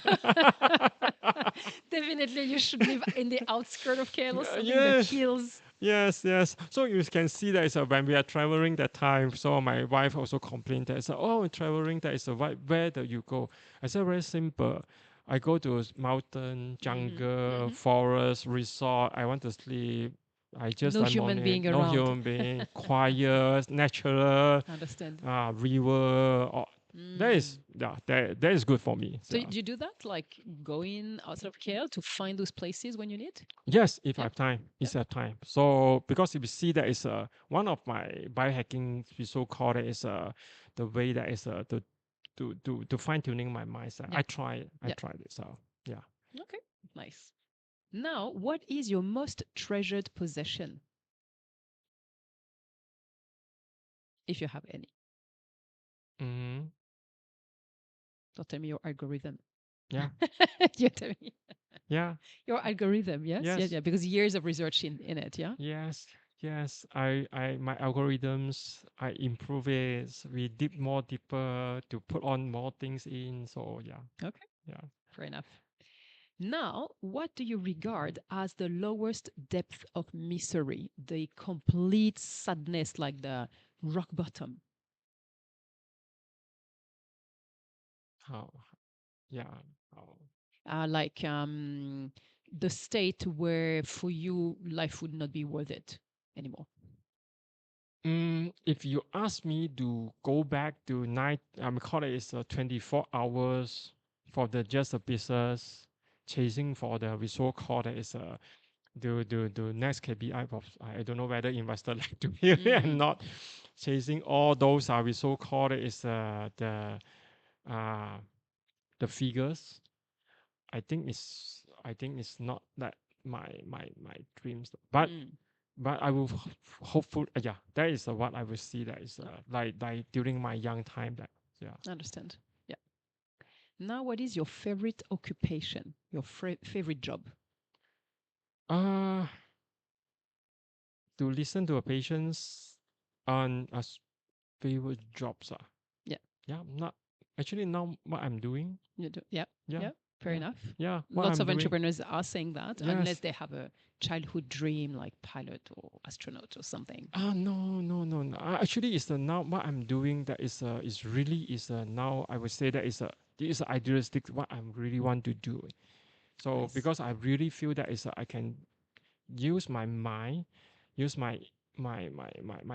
Definitely, you should live in the outskirt of KL or something, the Yes, hills. yes, yes. So you can see that is when we are traveling that time. So my wife also complained that oh traveling that is where do you go? I said very simple. I go to mountain, Hmm. jungle, Hmm. forest, resort. I want to sleep. I just No like human morning, being no around. human being, quiet, natural, Understand. river. That is Mm. that is good for me. So Yeah. do you do that, like going outside of KL to find those places when you need? Yes, if I Yeah, have time, yeah, if I have time. So because if you see that is one of my biohacking, we so called it is the way that is to fine tuning my mindset. yeah, I yeah. tried it. So yeah. Okay, nice. Now, what is your most treasured possession, if you have any? Mm-hmm. Don't tell me your algorithm. Yeah. You tell me Yeah. your algorithm. Yes, yeah, Yes. yeah. Because years of research in it. Yeah. Yes. Yes. I my algorithms I improve it. We dip more deeper to put on more things in. So yeah. Okay, Yeah. fair enough. Now, what do you regard as the lowest depth of misery, the complete sadness, like the rock bottom? How yeah. How Like the state where for you life would not be worth it anymore. If you ask me to go back to night, call it is 24 hours for the just a business chasing for the result call that is the next KPI of I don't know whether investor like to hear it and Mm. not chasing all those we so called it is uh the figures. I think it's not that my dreams, Mm. but I will hopeful yeah, that is what I will see that is like during my young time that yeah. I understand. Yeah. Now, what is your favorite occupation? Your favorite job? uh to listen to a patient's on favorite jobs Yeah. yeah, not actually now what I'm doing. You do. Yeah. Yeah, Yeah. Fair yeah, enough. yeah. What Lots I'm of doing. entrepreneurs are saying that unless Yes. they have a childhood dream like pilot or astronaut or something. No, no, no, no. Actually, it's the now what I'm doing that is really is now I would say that is idealistic what I really want to do. So Nice. because I really feel that I can use my mind, use my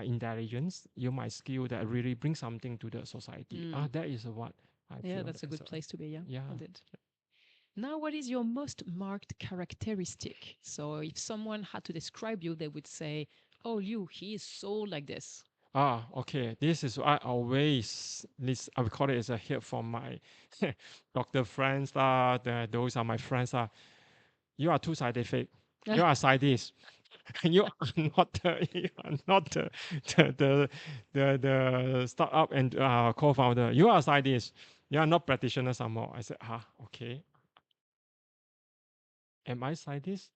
intelligence, use my skill that really bring something to the society. Mm. That is what I Yeah, feel that's that a is good place to be. Yeah, yeah. indeed. Now, what is your most marked characteristic? So, if someone had to describe you, they would say, "Oh, you, he is so like this." Okay. This is I always this I would call it as a hit from my doctor friends those are my friends you are too scientific. You are scientist. You are not you are not the the startup and co-founder. You are scientist. You are not practitioner some more. I said, okay. Am I scientist?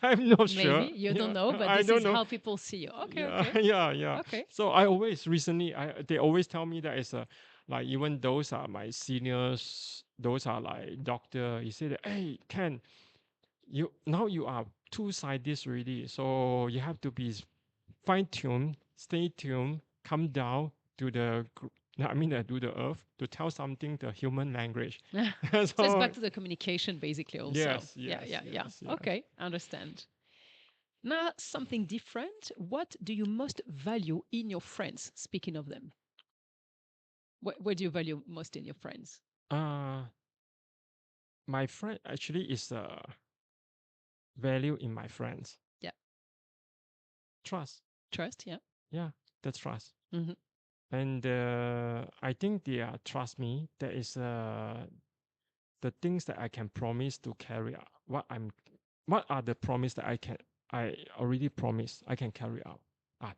I'm not Maybe sure. you don't Yeah, know, but I this don't is know. how people see you. Okay, Yeah, okay, yeah, yeah. okay. So I always recently, they always tell me that it's a like even those are my seniors, those are like doctor. He said, hey, Ken, you now you are two scientists already, so you have to be fine tuned, stay tuned, come down to the I mean to the earth to tell something the human language. So it's So back to the communication basically also. yes, Yeah, yes, yeah, yeah. yes, yes. Okay, I understand. Now, something different. What do you most value in your friends? Speaking of them, what do you value most in your friends? Uh my friend actually is value in my friends. Yeah, Trust. trust. Yeah. Yeah, the trust. Hmm. And I think they trust me. That is the things that I can promise to carry out. What are the promise that I already promised I can carry out.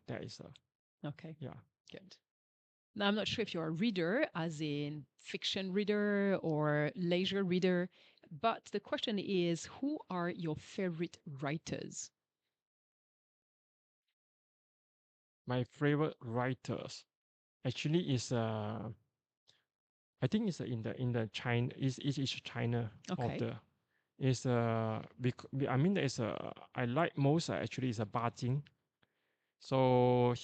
That is Okay, yeah. good. Now, I'm not sure if you're a reader, as in fiction reader or leisure reader, but the question is, who are your favorite writers? My favorite writers actually is I think it's in the China is China Okay. author. Is I mean there is I like most actually is a Ba Jing. So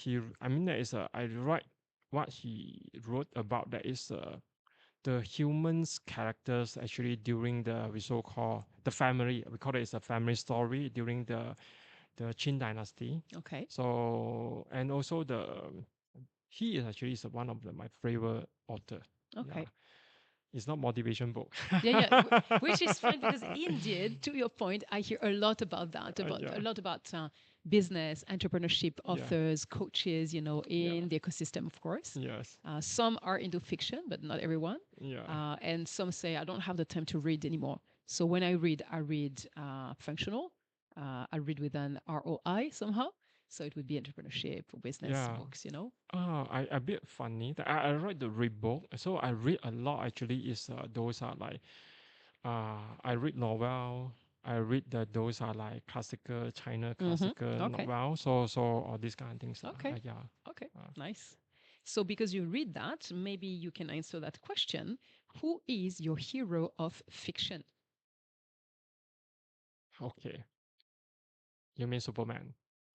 I mean there is I write what he wrote about that is the humans characters actually during the we so call the family we call it as a family story during the Qin dynasty. Okay. So and also he is actually is one of my favorite author. Yeah, Okay. it's not motivation book. Yeah, yeah, which is fine because indeed, to your point, I hear a lot about that, about Yeah, a lot about business, entrepreneurship, yeah, authors, coaches, yeah, in the ecosystem, of course. yes, Some are into fiction, but not everyone. yeah, And some say, I don't have the time to read anymore. So when I read functional. I read with an ROI somehow. So it would be entrepreneurship or business yeah. books. I a bit funny. I write the read book, so I read a lot. Actually, is those are like I read novel. I read those are like classical China Mm-hmm. classical Okay. novel. So all these kind of things. Okay. Yeah. Okay. Uh, Nice. So, because you read that, maybe you can answer that question. Who is your hero of fiction? okay. You mean Superman?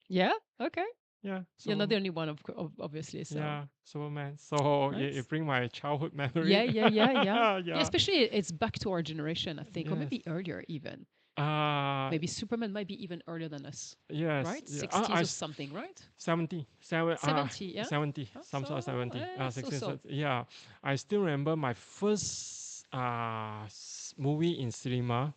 Yeah. Okay. Yeah. You're not the Superman. only one, obviously. So, Yeah. Superman. So it nice. bring my childhood Yeah, memory. yeah, yeah, yeah. Yeah, Yeah. especially it's back to our generation, I think, or Yes. maybe earlier even. Uh Maybe Superman might be even earlier than us, yes. right? Yeah. 60s or something, right? 70, 70, yeah? 70, Oh, some sort of so, 70, so, 16, so. yeah. I still remember my first movie in cinema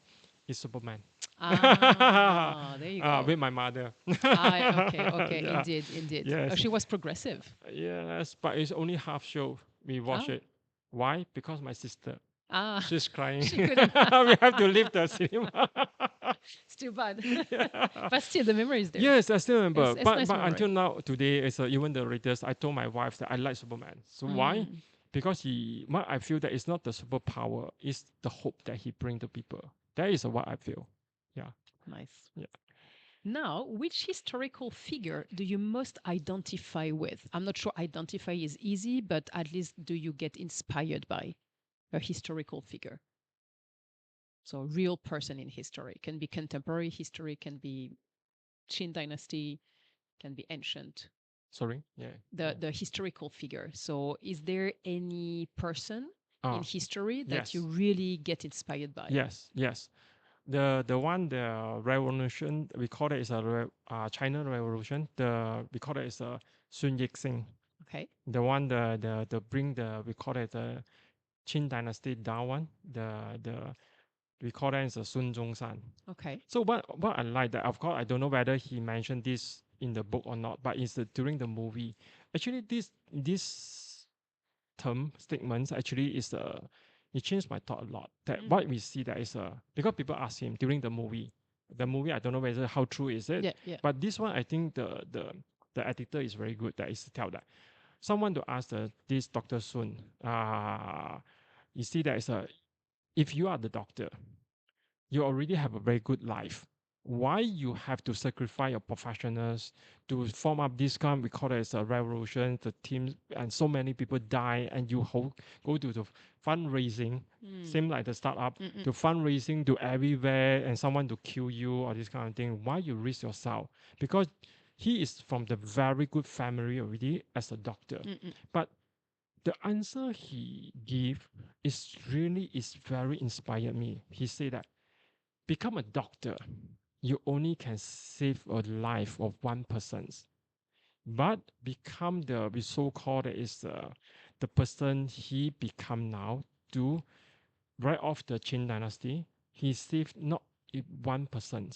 is Superman. There you go. With my mother. Okay, Yeah. indeed. Yes. She was progressive. Yes, but it's only half show. We watch Oh, it. Why? Because my sister. ah, She's crying. she couldn't. We have to leave the cinema. It's too bad. Yeah. But still, the memory is there. Yes, I still remember. It's But nice memory. until now, today, it's even the latest. I told my wife that I like Superman. So why? Mm, Because what I feel that it's not the superpower, it's the hope that he bring to people. That is what I feel. Yeah. nice. Yeah. Now, which historical figure do you most identify with? I'm not sure identify is easy, but at least do you get inspired by a historical figure? So, real person in history can be contemporary history, can be Qin dynasty, can be ancient. Sorry. Yeah. The historical figure. So, is there any person in Ah, history that you yes. really get inspired by? Yes. The revolution we call it is China Revolution. We call it is Sun Yat-sen. Okay. The one the bring the we call it the Qin dynasty down one. The we call it as a Sun Zhongshan. Okay. So what I like that, of course I don't know whether he mentioned this in the book or not, but it's during the movie. Actually, this term statements actually is it changed my thought a lot. That what we see that is because people ask him during the movie. The movie I don't know whether how true is it. Yeah. But this one I think the editor is very good that is to tell that someone to ask this Dr. Sun, you see that is if you are the doctor, you already have a very good life. Why you have to sacrifice your professionals to form up this kind? We call it as a revolution. The team and so many people die, and you go to the fundraising, same like the startup, to fundraising to everywhere, and someone to kill you or this kind of thing. Why you risk yourself? Because he is from the very good family already as a doctor, but the answer he gave is very inspired me. He said that become a doctor, you only can save a life of one person. But become the we so called is the person he become now to right off the Qin dynasty. He saved not one person.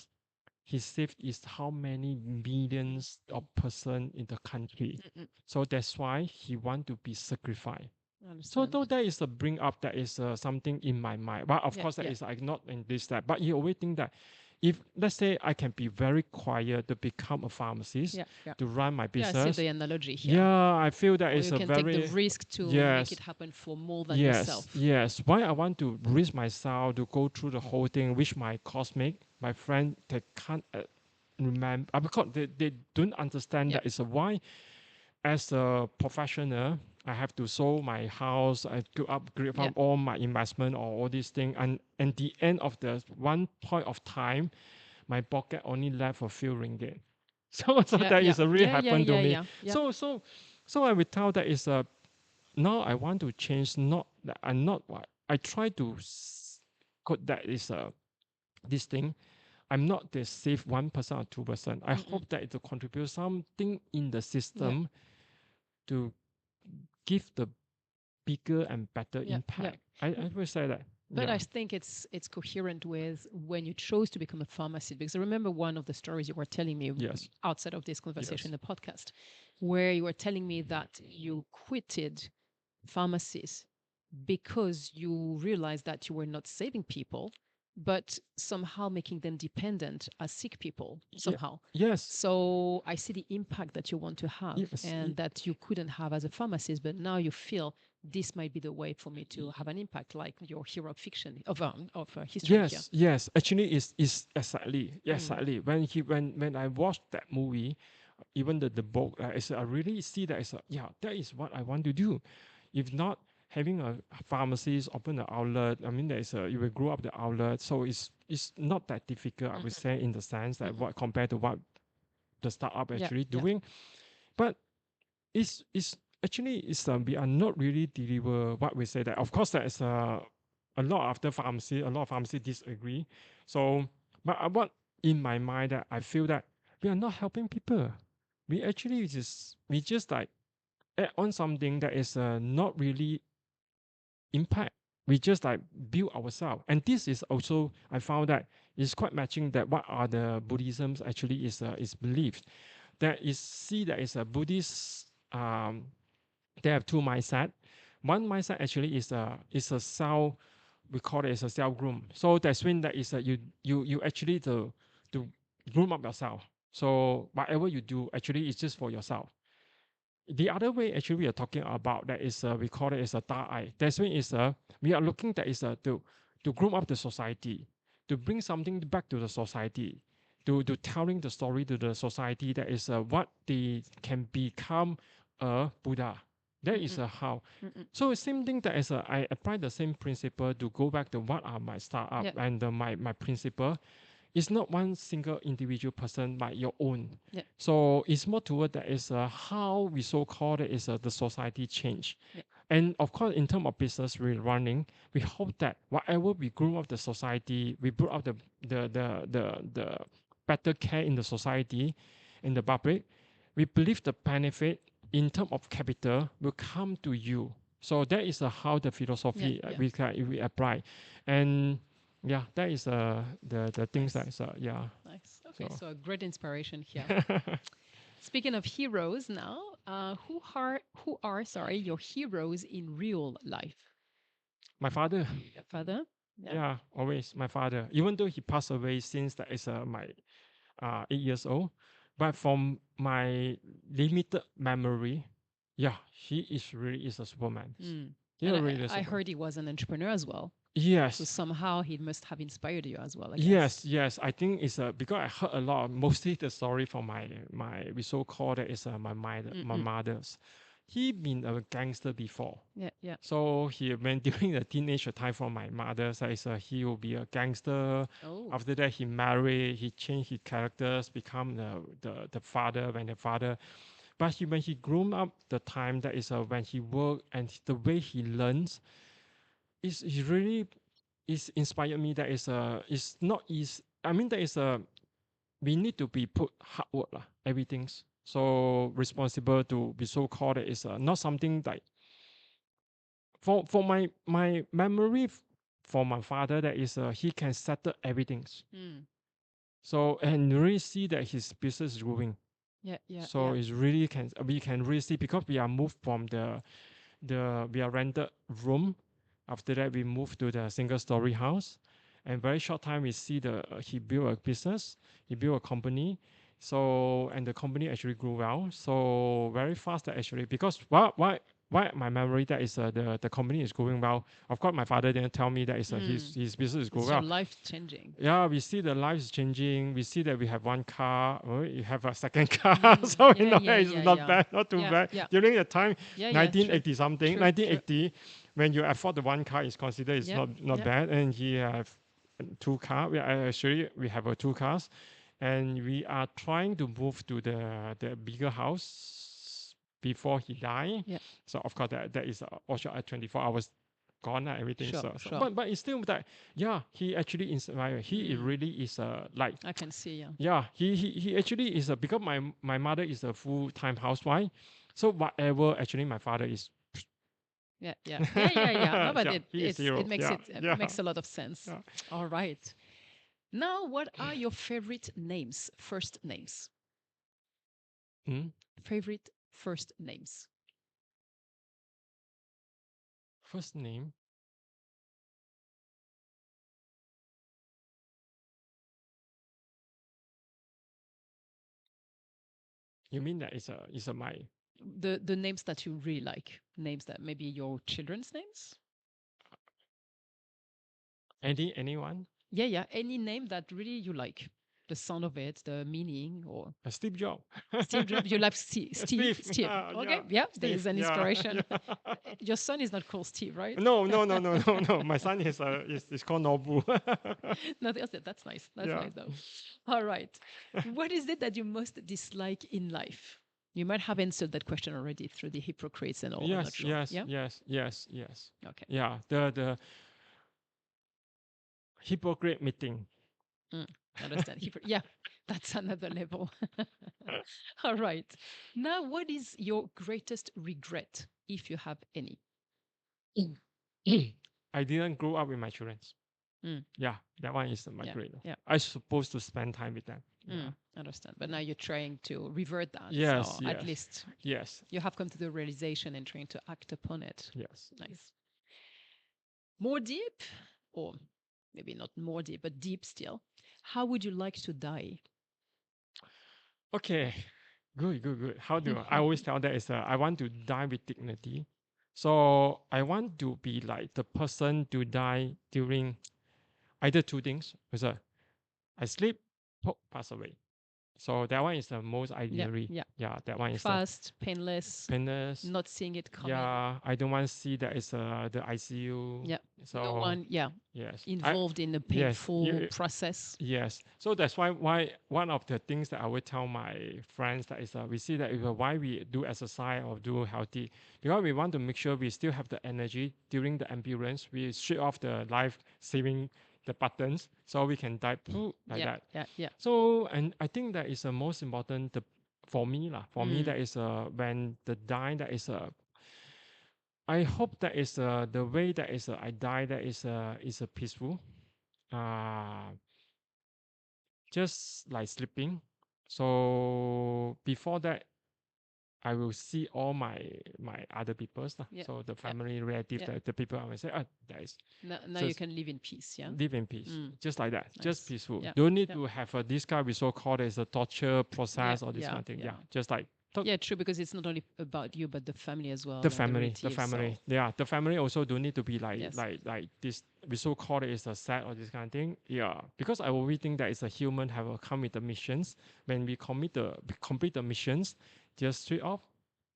He saved is how many millions of person in the country. So that's why he want to be sacrificed. I So understand. though that is a bring up that is something in my mind, but of course that is like not in this that. But you always think that if let's say I can be very quiet to become a pharmacist Yeah. to run my Yeah, I see business, the analogy here. yeah, I feel that Or is you a can take the very risk to make yes, it happen for more than yourself. yes. Why I want to risk myself to go through the whole thing, which my classmate, my friend, they can't remember because they don't understand that it's a why as a professional, I have to sold my house, I to upgrade from all my investment or all these things. And at the end of the one point of time, my pocket only left a few ringgit. So that is a really happened to me. Yeah. So I will tell that is a now I want to change. Not that I'm not what I try to put that is a this thing. I'm not the save 1% or 2%. I hope that it will contribute something in the system to give the bigger and better impact. I will say that. But I think it's coherent with when you chose to become a pharmacist. Because I remember one of the stories you were telling me outside of this conversation in the podcast, where you were telling me that you quitted pharmacies because you realized that you were not saving people, but somehow making them dependent as sick people somehow. Yes. So I see the impact that you want to have and that you couldn't have as a pharmacist, but now you feel this might be the way for me to have an impact, like your hero of fiction of history. Yes. Actually, is exactly when I watched that movie, even the book, I really see that that is what I want to do. If not having a pharmacist open the outlet, I mean you will grow up the outlet, so it's not that difficult. I would say in the sense that what compared to what the startup actually doing, but it's actually we are not really deliver what we say that. Of course, there is a lot after pharmacy, a lot of pharmacy disagree. So, but what in my mind that I feel that we are not helping people. We actually just like add on something that is not really impact. We just like build ourselves. And this is also, I found that is quite matching that what are the Buddhisms actually is believed. There is, see, there is a Buddhist, they have two mindset. One mindset actually is a self, we call it as a self groom. So that's when that is a you actually to groom up yourself. So whatever you do actually is just for yourself. The other way actually we are talking about that is we call it as a da eye. That's when is we are looking that is to groom up the society, to bring something back to the society, to telling the story to the society that is what they can become a Buddha. That is how. So same thing that is I apply the same principle to go back to what are my startup Yep. and my principle. It's not one single individual person but your own. Yeah. So it's more toward that is how we so called it is the society change. Yeah. And of course, in terms of business we're running, we hope that whatever we grow up the society, we brought up the better care in the society, in the public. We believe the benefit in terms of capital will come to you. So that is how the philosophy we apply, and yeah, that is the things Nice. that is yeah. Nice. Okay, So so a great inspiration here. Speaking of heroes now, who are sorry your heroes in real life? my father, Your father? Yeah. yeah, always my father. Even though he passed away since that is my 8 years old, but from my limited memory, yeah, he is really is a superman. Mm. He And really is I superman. heard he was an entrepreneur as well. So Yes, somehow he must have inspired you as well, I yes, guess. yes. I think it's because I heard a lot, mostly the story from we so called it is my Mm-mm. mother's. He been a gangster before. Yeah, yeah. So he when during the teenage time from my mother says he will be a gangster. Oh. After that he married, he changed his characters, become the father when the father. But he when he grown up, the time that is when he work and the way he learns is he really is inspired me that is not easy. I mean that is we need to be put hard work lah, everything's so responsible to be so called it is not something like for my memory for my father that is he can settle everything. Mm. So and really see that his business is growing. Yeah, yeah, So yeah. it's really can we can really see because we are moved from the we are rented room. After that we move to the single story house, and very short time we see he built a business, he built a company. So and the company actually grew well. So very fast actually because why my memory that is the company is going well. Of course, my father didn't tell me that is his business is going It's your well. life changing. Yeah, we see the life is changing. We see that we have one car. Oh, you have a second car. So you Yeah, know yeah, it's yeah, not yeah. bad, not too Yeah, bad. yeah. During the time, Yeah, yeah, true. 1980 something, True, true. 1980, when you afford the one car is considered is Yep, not yep. bad. And he have two car. Actually we have two cars, and we are trying to move to the bigger house before he die. Yeah. So of course that is also at 24 hours gone and everything. Sure, So sure. but it's still that yeah he actually inspired. He really is like I can see, yeah. yeah he actually is because my mother is a full-time housewife. So whatever actually my father is Yeah, yeah, yeah, yeah, yeah. No, but yeah he is it hero makes yeah it yeah makes a lot of sense. yeah. All right. Now, what are your favorite names? First names. Hmm? Favorite first names. First name. You mean that is a my The names that you really like. Names that maybe your children's names. anyone? Yeah, yeah. Any name that really you like. The sound of it, the meaning, or Steve Jobs. Steve Jobs. You like Steve. Steve. Steve. Okay. Yeah. Yeah, there Steve. is an Yeah. inspiration. Yeah. Your son is not called Steve, right? No, no, no, no, no, no. My son is called Nobu. No, that's nice. That's Yeah. nice though. All right. What is it that you most dislike in life? You might have answered that question already through the hypocrites and all. I'm not Yes, sure. yes, Yeah. yes, yes, yes. Okay. Yeah, the hypocrite meeting. Mm, understand. Yeah, that's another level. All right. Now, what is your greatest regret, if you have any? I didn't grow up with my children. Mm. Yeah, that one is my Yeah, grade. yeah. I supposed to spend time with them. Yeah. Understand. But now you're trying to revert that. Yes, So at yes, least yes, you have come to the realization and trying to act upon it. yes. Nice. More deep, or maybe not more deep, but deep still. How would you like to die? Okay, good, good, good. How do I always tell that is I want to die with dignity. So I want to be like the person to die during either two things. Is I sleep, pass away. So that one is the most Yeah, ideally. yeah. Yeah, that one is the Fast, painless, painless. not seeing it coming. Yeah, I don't want to see that is the ICU. Yeah. No So one, yeah, yes, involved in a yes, painful process. yes. So that's why one of the things that I would tell my friends that is we see that why we do exercise or do healthy, because we want to make sure we still have the energy during the ambulance. We switch off the life saving the buttons so we can die like Yeah, that. yeah, yeah. So and I think that is the most important for me lah. For me Mm. that is when the die that is I hope that is the way that is I die that is a peaceful. Uh just like sleeping. So before that, I will see all my other peoples lah. Yeah, So the yeah, family, relative, yeah. the people I will say, that is Now you just can live in peace, yeah? live in peace, just like that, just Nice. peaceful. Yeah, Don't need yeah. to have this kind of so called as a torture Yeah, process or this yeah, kind of thing. Yeah, yeah. just like Yeah, true, because it's not only about you, but the family as well the and the family, the relatives. family. So, Yeah, the family also don't need to be like yes. like this. We so called it is a set or this kind of thing. Yeah, because I always think that is a human have a come with the missions. When we complete the missions, just straight off.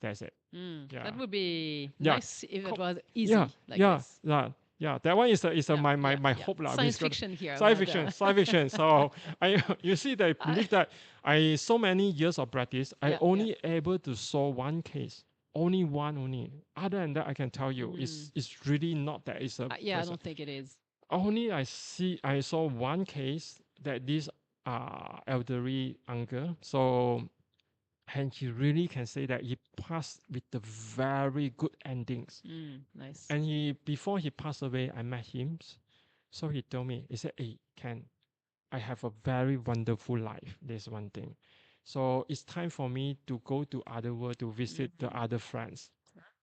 That's it. Yeah, That would be yeah, nice if it Co- was yeah, easy like yeah, this. yeah. Yeah, that one is Yeah, my yeah, my yeah. hope lah. Science fiction here, Science but fiction, science fiction. So I you see that I- believe that I so many years of practice, I yeah, yeah. only able to solve one case, only one only. Other than that, I can tell you, it's really not that it's a Yeah, I person. don't think it is. Only I saw one case that this elderly uncle. So and he really can say that he passed with the very good endings. Nice. And he before he passed away, I met him. So he told me, he said, "Hey, Ken, I have a very wonderful life. There's one thing. So it's time for me to go to other world to visit the other friends."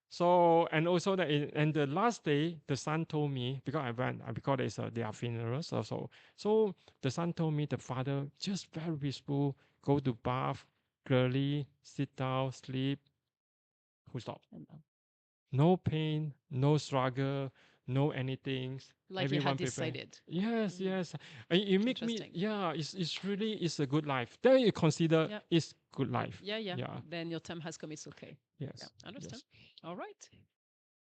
So and also that and the last day the son told me because I went because it's their funerals also. So the son told me the father just very peaceful, go to bath, clearly sit down, sleep, full stop. No pain, no struggle, no anything. Like he Everyone had prepare. decided. Yes, yes. It make me Interesting. yeah. It's really it's a good life. Then you consider Yeah. it's good life. Yeah, yeah. Yeah. Then your time has come, it's okay. Yes. Yeah, understand. Yes. All right.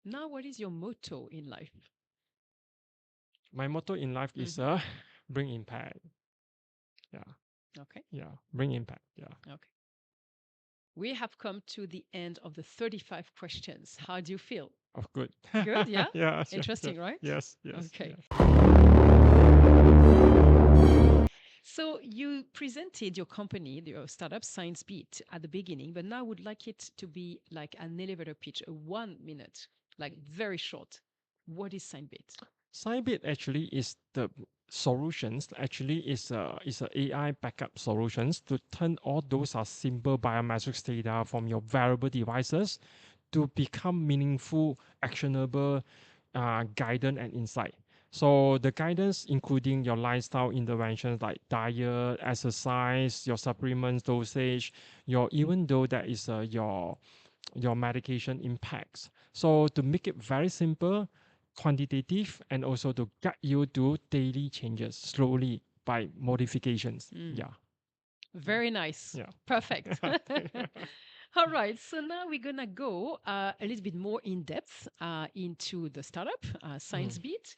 Now, what is your motto in life? My motto in life is bring impact. Yeah. Okay. Yeah. Bring impact. Yeah. Okay. We have come to the end of the 35 questions. How do you feel? Oh, good. Good, yeah? Yeah. Interesting, yes, right? Yes. Yes. Okay. Yes. So you presented your company, your startup, SIgnsbeat, at the beginning, but now I would like it to be like an elevator pitch, a 1 minute, like very short. What is SIgnsbeat? SIgnsbeat actually is the solutions. Actually, is a AI backup solutions to turn all those are simple biometrics data from your wearable devices to become meaningful, actionable guidance and insight. So the guidance including your lifestyle interventions like diet, exercise, your supplements dosage, your even though that is your medication impacts. So to make it very simple, quantitative, and also to guide you to daily changes slowly by modifications. Yeah. Very nice. Yeah. Perfect. All right. So now we're going to go a little bit more in depth into the startup, SIgnsbeat,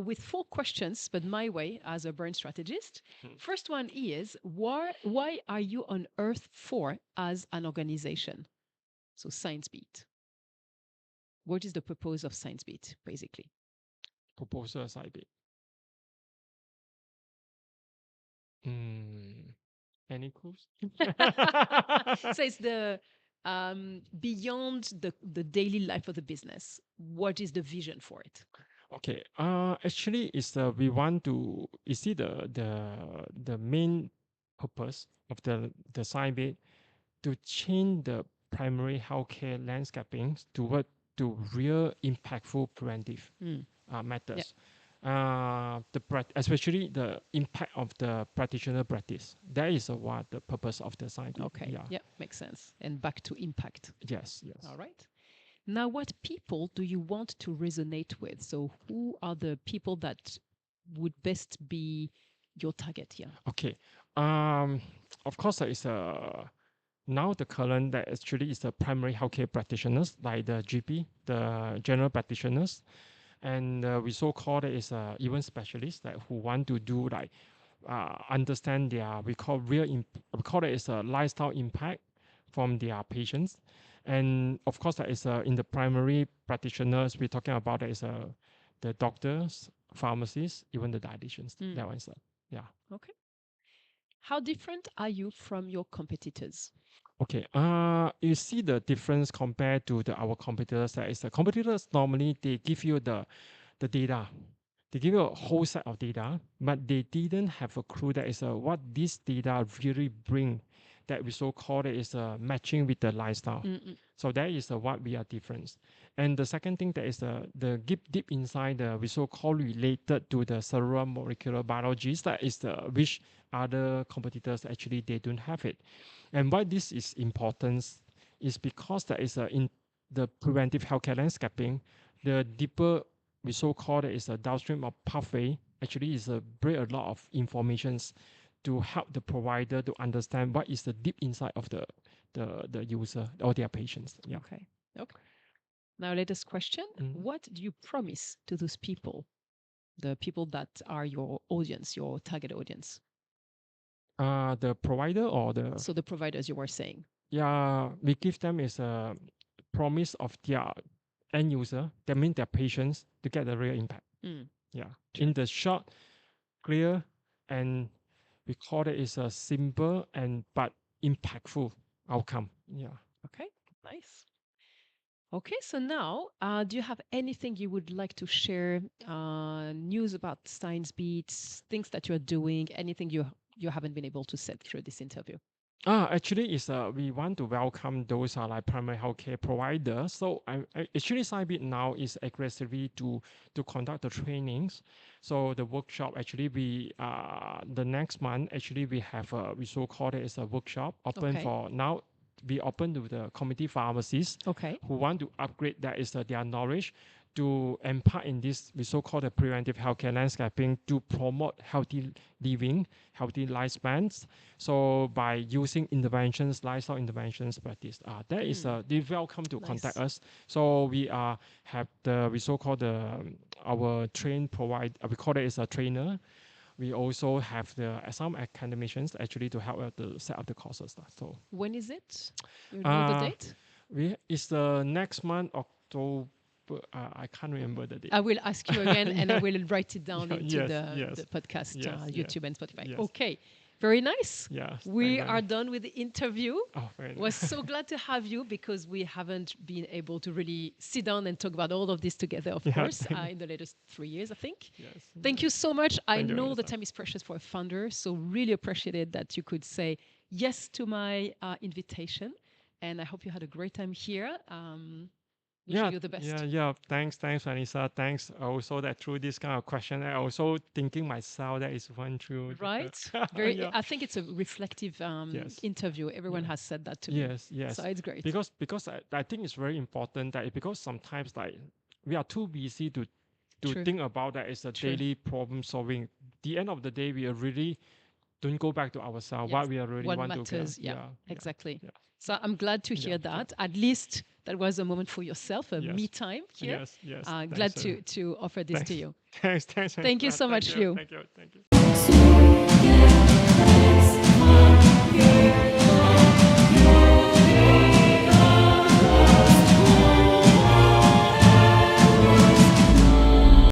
with 4 questions, but my way as a brand strategist. First one is why are you on Earth for as an organization? So SIgnsbeat. What is the purpose of SIgnsbeat, basically? Proposal SIgnsbeat. Any clues? So it's the beyond the daily life of the business. What is the vision for it? Okay. Actually, it's we want to. You see the main purpose of the SIgnsbeat to change the primary healthcare landscaping toward to real impactful preventive Mm. Yeah. methods. Especially the impact of the practitioner practice. That is what the purpose of the SIgnsbeat. Okay. Yeah. Yeah, makes sense. And back to impact. Yes. Yes. All right. Now, what people do you want to resonate with? So, who are the people that would best be your target here? Okay. Of course, it's now the current that actually is the primary healthcare practitioners like the GP, the general practitioners, and we so called it is even specialists that who want to do like understand their we call we call it as a lifestyle impact from their patients, and of course that is in the primary practitioners we're talking about that is the doctors, pharmacists, even the dietitians. That one's yeah. Okay. How different are you from your competitors? Okay. You see the difference compared to our competitors. That is, the competitors normally they give you the data. They give you a whole set of data, but they didn't have a clue that is what this data really bring. That we so called it is matching with the lifestyle. So that is what we are different. And the second thing that is the deep inside the we so called related to the cellular molecular biologies that is the which other competitors actually they don't have it. And why this is important is because that is in the preventive healthcare landscaping, the deeper we so called it is a downstream of pathway actually is bring a lot of informations to help the provider to understand what is the deep inside of the user or their patients. Yeah. Okay. Okay. Now, latest question. Mhm. What do you promise to those people, the people that are your audience, your target audience? The provider or the So the providers you were saying. yeah, we give them is a promise of their end user, that means their patients to get the real impact. Yeah. Sure. In the short, clear, and we call it is a simple and but impactful outcome. Yeah. Okay. Nice. Okay, so now, do you have anything you would like to share? News about SIgnsbeat, things that you're doing, anything you haven't been able to say through this interview? Actually, is we want to welcome those like primary healthcare providers. So actually, SIgnsbeat now is aggressively to conduct the trainings. So the workshop actually we the next month actually we have we so called it as a workshop open Okay. for now. We open to the community pharmacists Okay. who want to upgrade that is their knowledge to impart in this we so called the preventive healthcare landscaping to promote healthy living, healthy lifespans. So by using interventions, lifestyle interventions practice, that is they welcome to contact us. So we have the we so called the our train provide we call it as a trainer. We also have the some academicians actually to help to set up the courses. So When is it? You know the date? it's the next month October. I can't remember the date. I will ask you again and I will write it down into Yes. the podcast, Yes, YouTube and Spotify. yes. Okay, very nice. Yes, We thank are you. done with the interview. Oh, very Was nice. so glad to have you because we haven't been able to really sit down and talk about all of this together, of Yeah, course, thank in the latest 3 years, I think. Yes. Thank you so much. I Thank you, know the Vanessa. time is precious for a founder, so really appreciated that you could say yes to my invitation. And I hope you had a great time here. Wishing you the best. Yeah. Thanks, Vanessa. Thanks also that through this kind of question, I also thinking myself that is one true. Right? Very. Yeah. I think it's a reflective Yes. interview. Everyone has said that to me. Yes. So it's great. Because I think it's very important that because sometimes like we are too busy to True. think about that as a True. daily problem solving. The end of the day, we are really don't go back to ourselves. Yes, What we are really what want matters. to Yeah, exactly. Yeah. So I'm glad to hear Yeah, that. At least that was a moment for yourself, a Yes. me time here. Yes. Glad Thanks, to offer this to you. Thanks. Thank you so much, Lew. Thank you.